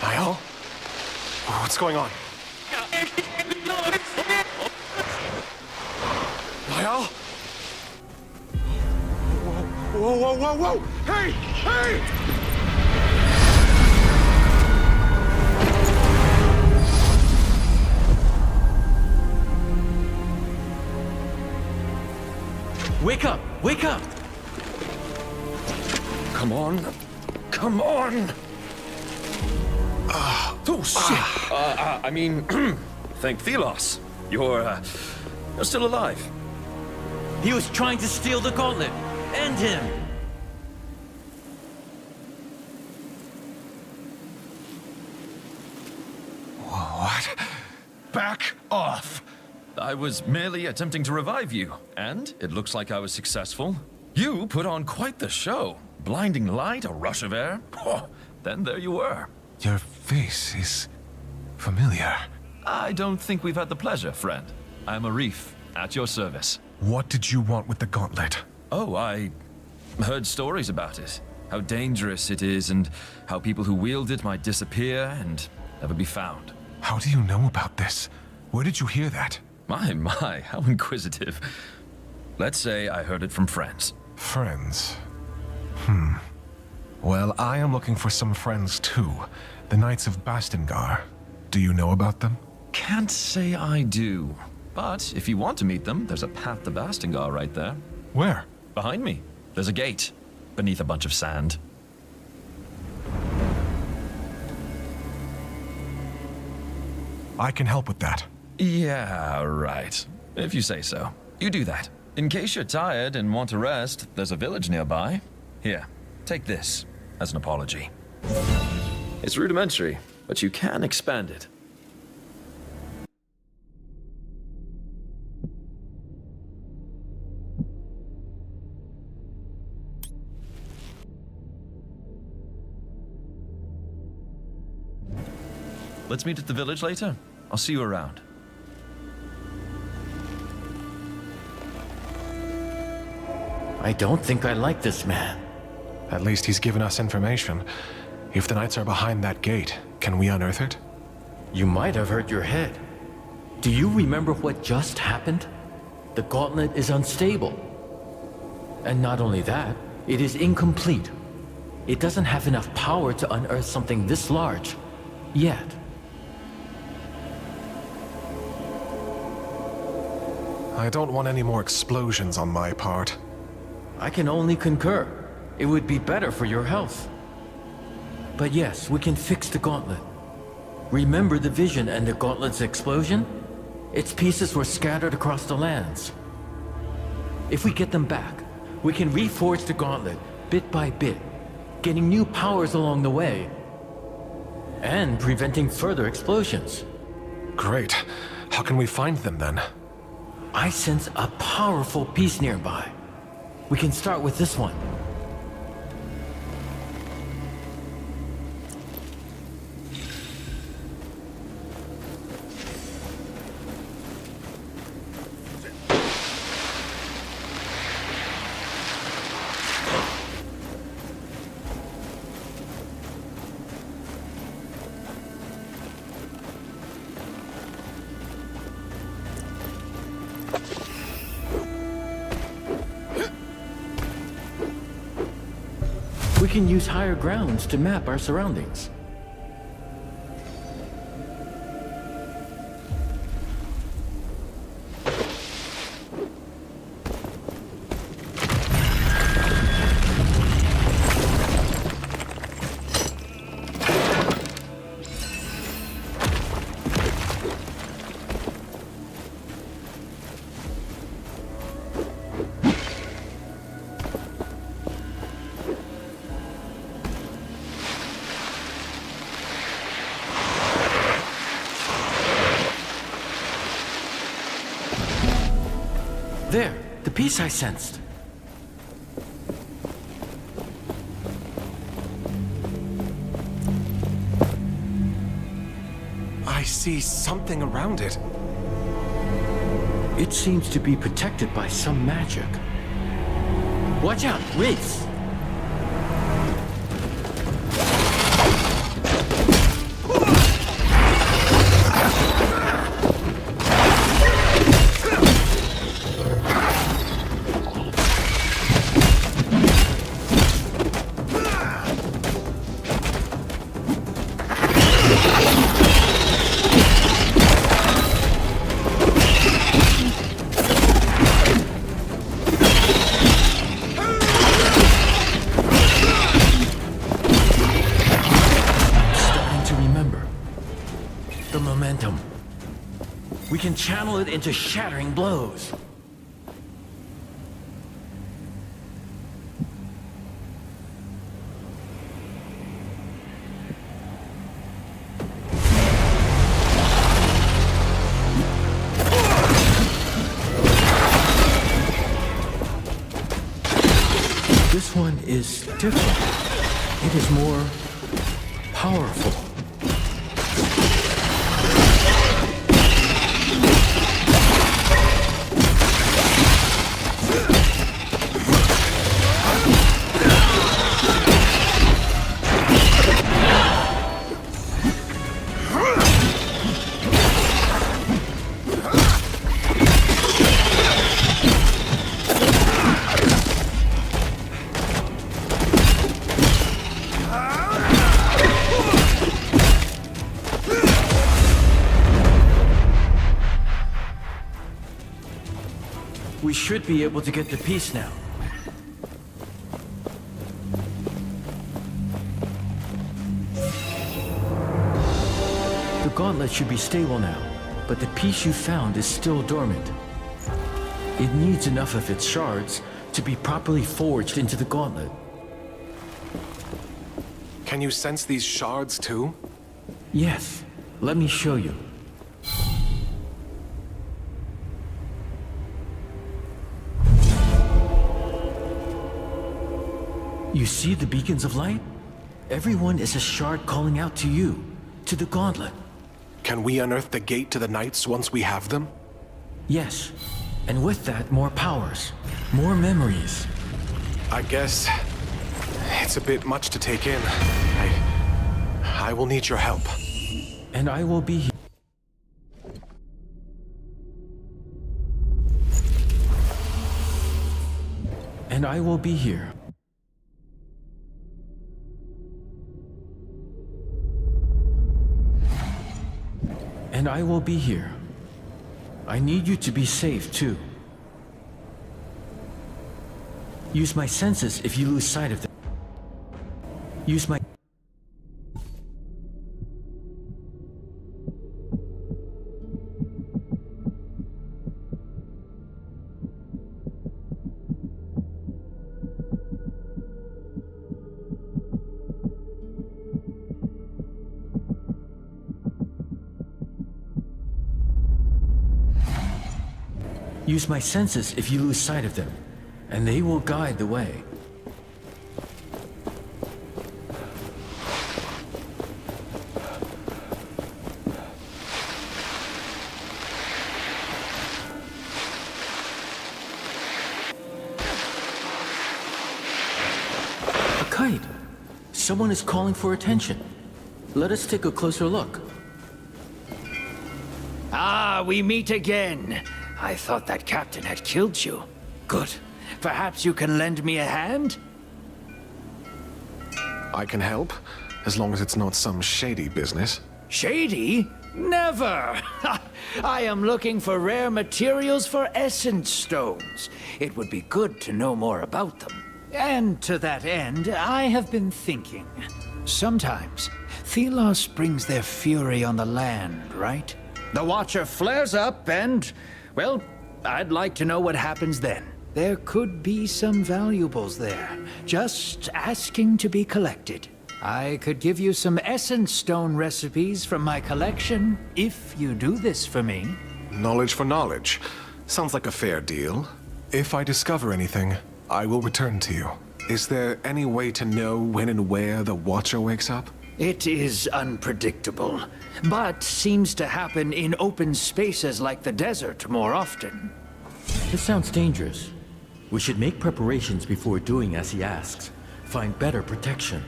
Niall? What's going on? Niall? Whoa, whoa, whoa, whoa! Hey! Hey! Wake up! Wake up! Come on. Come on! Oh, shit! I mean, thank Thelos. You're still alive. He was trying to steal the gauntlet. End him! What? Back off! I was merely attempting to revive you, and it looks like I was successful. You put on quite the show. Blinding light, a rush of air. Oh, then there you were. Your face is familiar. I don't think we've had the pleasure, friend. I'm Arif, at your service. What did you want with the gauntlet? Oh, I heard stories about it. How dangerous it is, and how people who wield it might disappear and never be found. How do you know about this? Where did you hear that? My, how inquisitive. Let's say I heard it from friends. Friends? Well, I am looking for some friends too. The Knights of Bastingar. Do you know about them? Can't say I do. But if you want to meet them, there's a path to Bastingar right there. Where? Behind me. There's a gate. Beneath a bunch of sand. I can help with that. Yeah, right. If you say so. You do that. In case you're tired and want to rest, there's a village nearby. Here, take this as an apology. It's rudimentary, but you can expand it. Let's meet at the village later. I'll see you around. I don't think I like this man. At least he's given us information. If the Knights are behind that gate, can we unearth it? You might have hurt your head. Do you remember what just happened? The gauntlet is unstable. And not only that, it is incomplete. It doesn't have enough power to unearth something this large. Yet. I don't want any more explosions on my part. I can only concur. It would be better for your health. But yes, we can fix the gauntlet. Remember the vision and the gauntlet's explosion? Its pieces were scattered across the lands. If we get them back, we can reforge the gauntlet bit by bit, getting new powers along the way, and preventing further explosions. Great. How can we find them then? I sense a powerful piece nearby. We can start with this one. We can use higher grounds to map our surroundings. There, the piece I sensed. I see something around it. It seems to be protected by some magic. Watch out, wraiths! We can channel it into shattering blows. This one is different. It is more powerful. We should be able to get the piece now. The gauntlet should be stable now, but the piece you found is still dormant. It needs enough of its shards to be properly forged into the gauntlet. Can you sense these shards too? Yes. Let me show you. You see the beacons of light? Everyone is a shard calling out to you, to the gauntlet. Can we unearth the gate to the Knights once we have them? Yes. And with that, more powers, more memories. I guess it's a bit much to take in. I will need your help. And I will be here. And I will be here. And I will be here. I need you to be safe, too. Use my senses if you lose sight of them. Use my... Use my senses if you lose sight of them, and they will guide the way. A kite! Someone is calling for attention. Let us take a closer look. Ah, we meet again. I thought that captain had killed you. Good. Perhaps you can lend me a hand? I can help, as long as it's not some shady business. Shady? Never! I am looking for rare materials for essence stones. It would be good to know more about them. And to that end, I have been thinking. Sometimes, Thelos brings their fury on the land, right? The Watcher flares up and... well, I'd like to know what happens then. There could be some valuables there, just asking to be collected. I could give you some essence stone recipes from my collection, if you do this for me. Knowledge for knowledge. Sounds like a fair deal. If I discover anything, I will return to you. Is there any way to know when and where the Watcher wakes up? It is unpredictable, but seems to happen in open spaces like the desert more often. This sounds dangerous. We should make preparations before doing as he asks. Find better protection.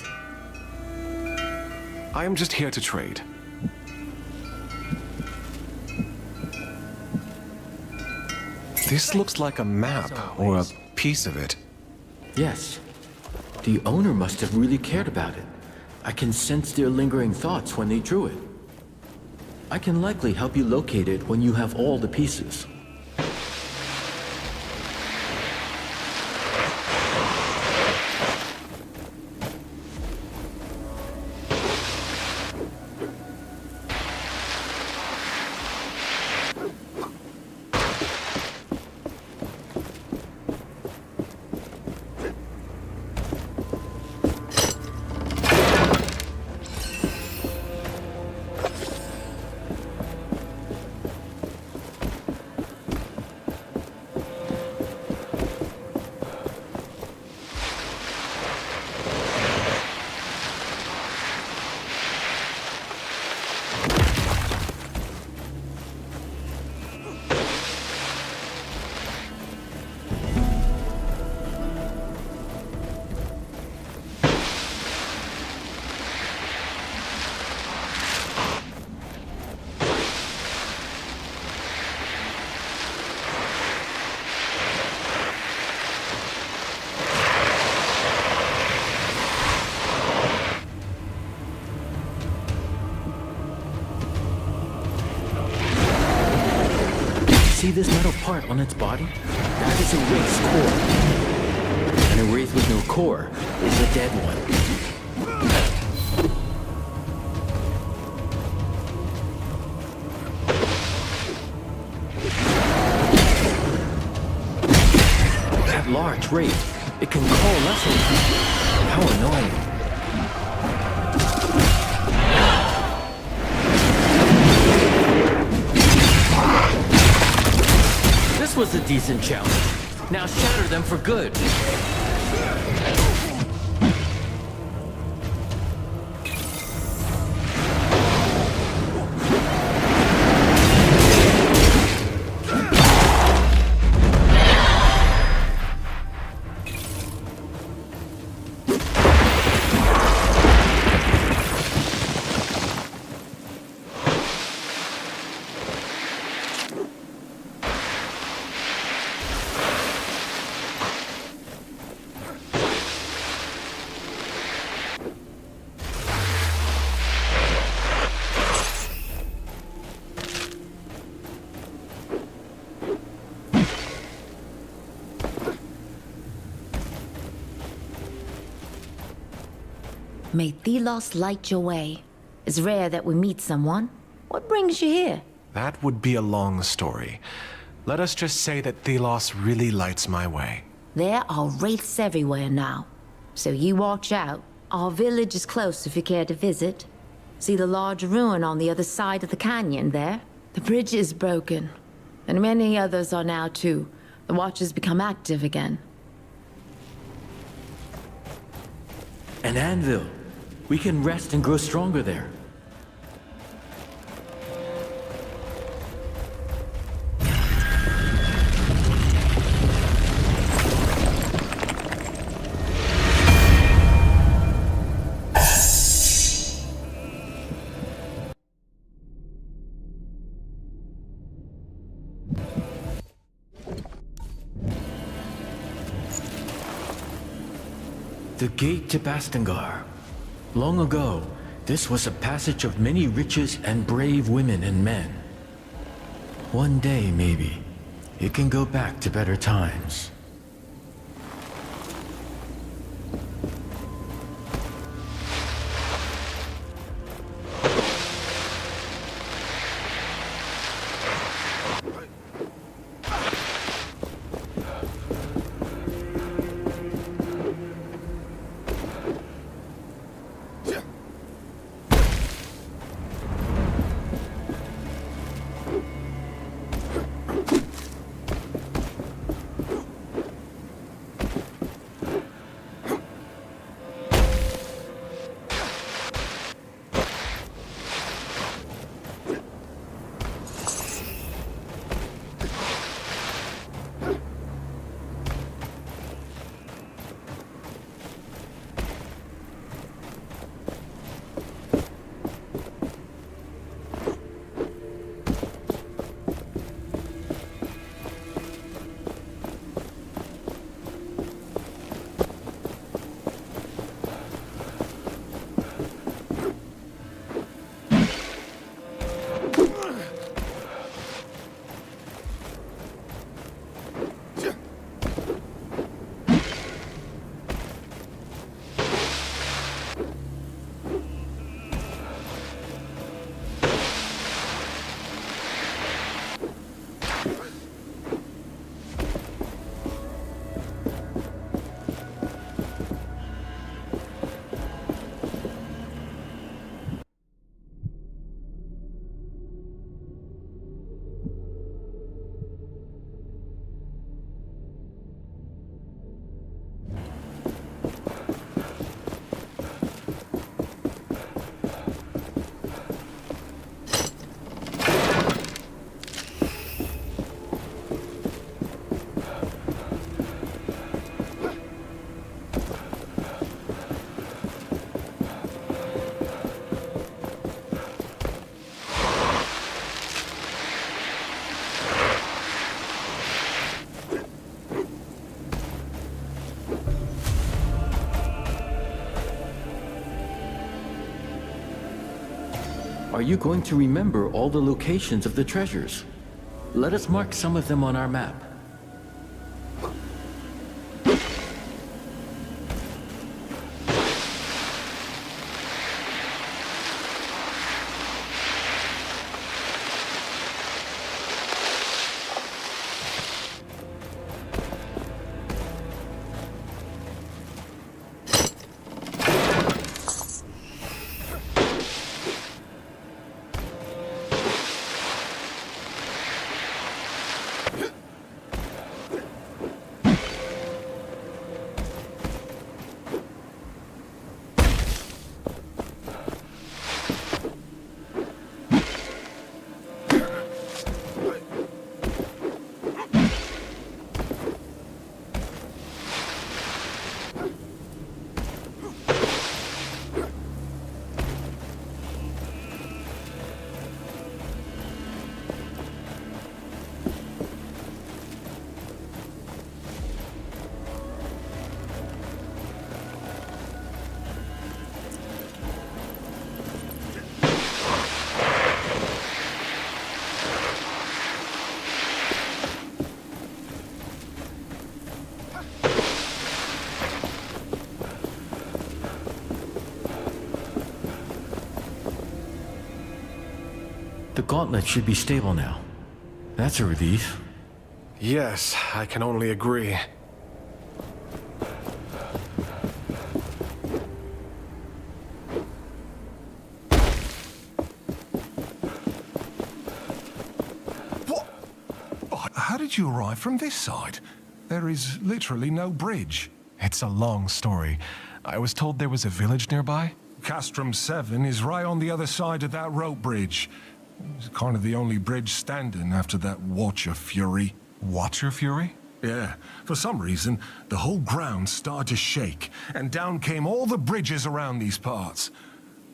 I am just here to trade. This looks like a map, or a piece of it. Yes. The owner must have really cared about it. I can sense their lingering thoughts when they drew it. I can likely help you locate it when you have all the pieces. See this metal part on its body? That is a wraith's core. And a wraith with no core is a dead one. That large wraith, it can coalesce. How annoying. This was a decent challenge. Now shatter them for good. May Thelos light your way. It's rare that we meet someone. What brings you here? That would be a long story. Let us just say that Thelos really lights my way. There are wraiths everywhere now. So you watch out. Our village is close if you care to visit. See the large ruin on the other side of the canyon there? The bridge is broken. And many others are now too. The Watchers become active again. An anvil. We can rest and grow stronger there. The gate to Bastengar. Long ago, this was a passage of many riches and brave women and men. One day, maybe, it can go back to better times. Are you going to remember all the locations of the treasures? Let us mark some of them on our map. The gauntlet should be stable now. That's a relief. Yes, I can only agree. How did you arrive from this side? There is literally no bridge. It's a long story. I was told there was a village nearby. Castrum 7 is right on the other side of that rope bridge. It's kind of the only bridge standing after that Watcher Fury. Watcher Fury? Yeah. For some reason, the whole ground started to shake, and down came all the bridges around these parts.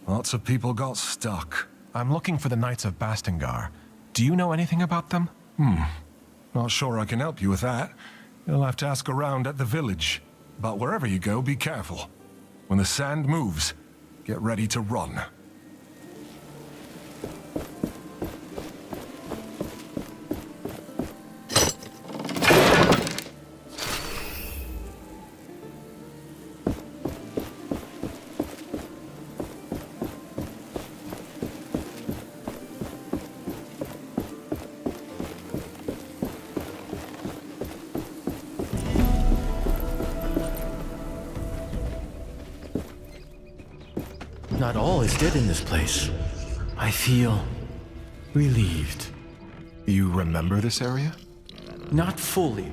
Lots of people got stuck. I'm looking for the Knights of Bastengar. Do you know anything about them? Not sure I can help you with that. You'll have to ask around at the village. But wherever you go, be careful. When the sand moves, get ready to run. Not all is dead in this place. I feel relieved. You remember this area? Not fully,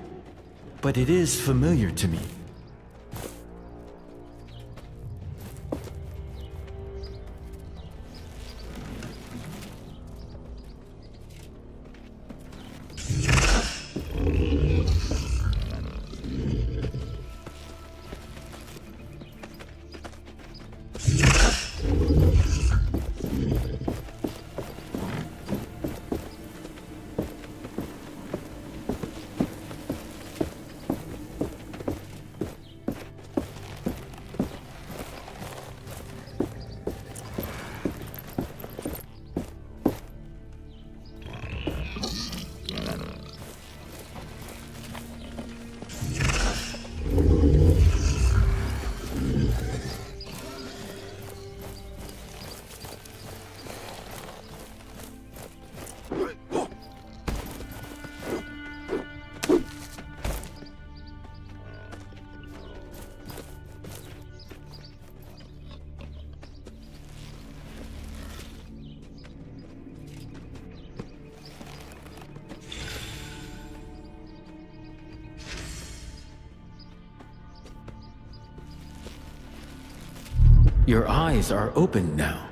but it is familiar to me. Your eyes are open now.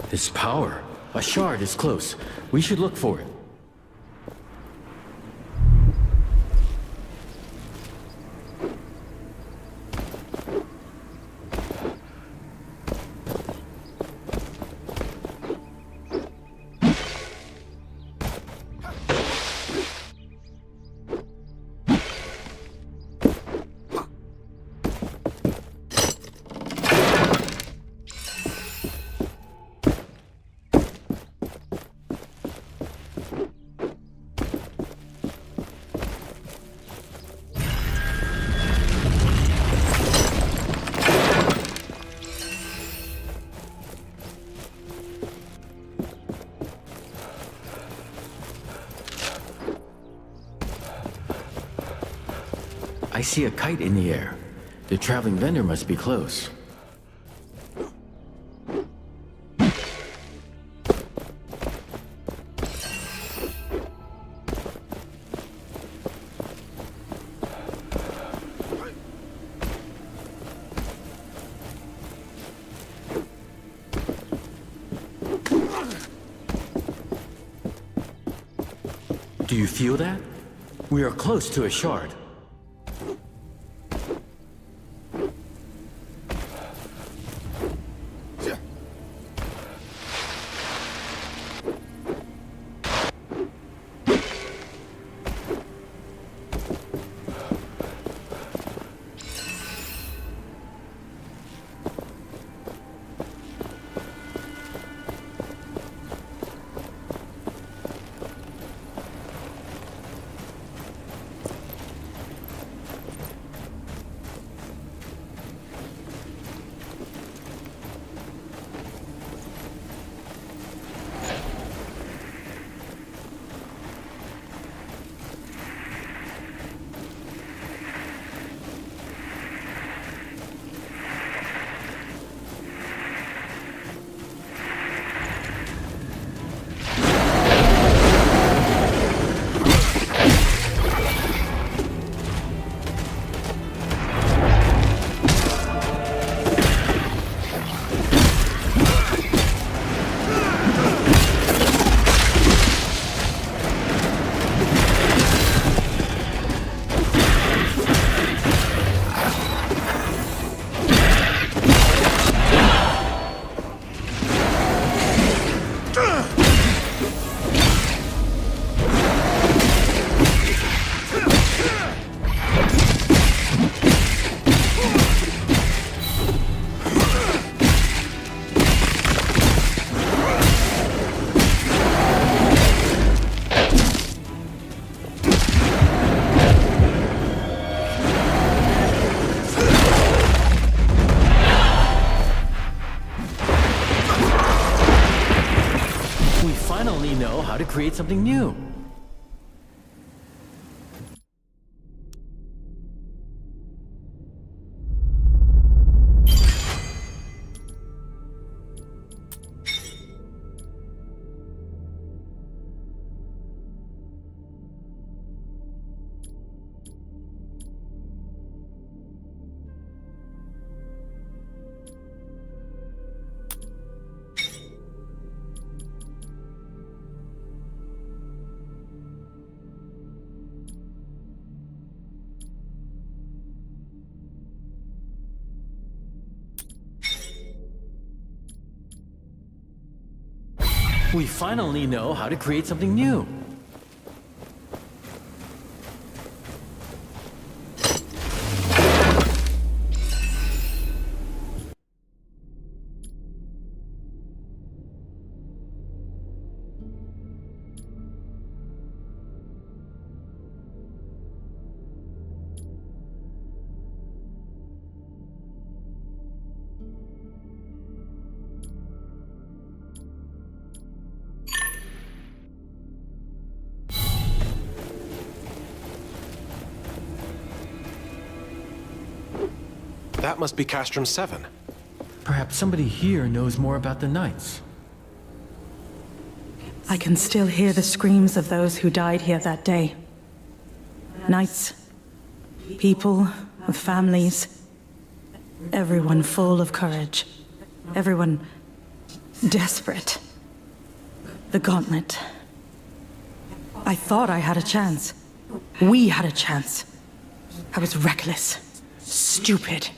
This power. A shard is close. We should look for it. I see a kite in the air. The traveling vendor must be close. Do you feel that? We are close to a shard. To create something new. We finally know how to create something new. That must be Castrum 7. Perhaps somebody here knows more about the Knights. I can still hear the screams of those who died here that day. Knights, people with families, everyone full of courage. Everyone Desperate. The gauntlet. I thought I had a chance. We had a chance. I was reckless. Stupid.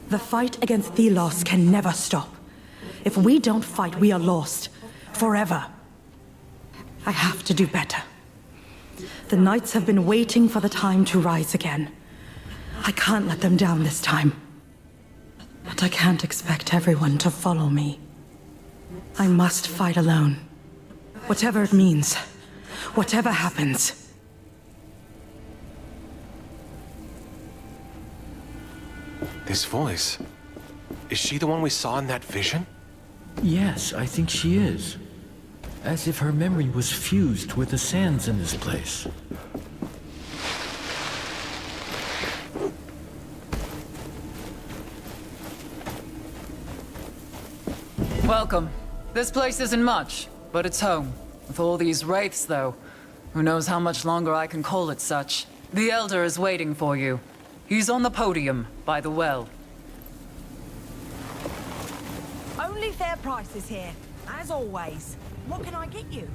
The fight against Thelos can never stop. If we don't fight, we are lost. Forever. I have to do better. The Knights have been waiting for the time to rise again. I can't let them down this time. But I can't expect everyone to follow me. I must fight alone. Whatever it means. Whatever happens. This voice. Is she the one we saw in that vision? Yes, I think she is. As if her memory was fused with the sands in this place. Welcome. This place isn't much, but it's home. With all these wraiths, though, who knows how much longer I can call it such. The Elder is waiting for you. He's on the podium, by the well. Only fair prices here, as always. What can I get you?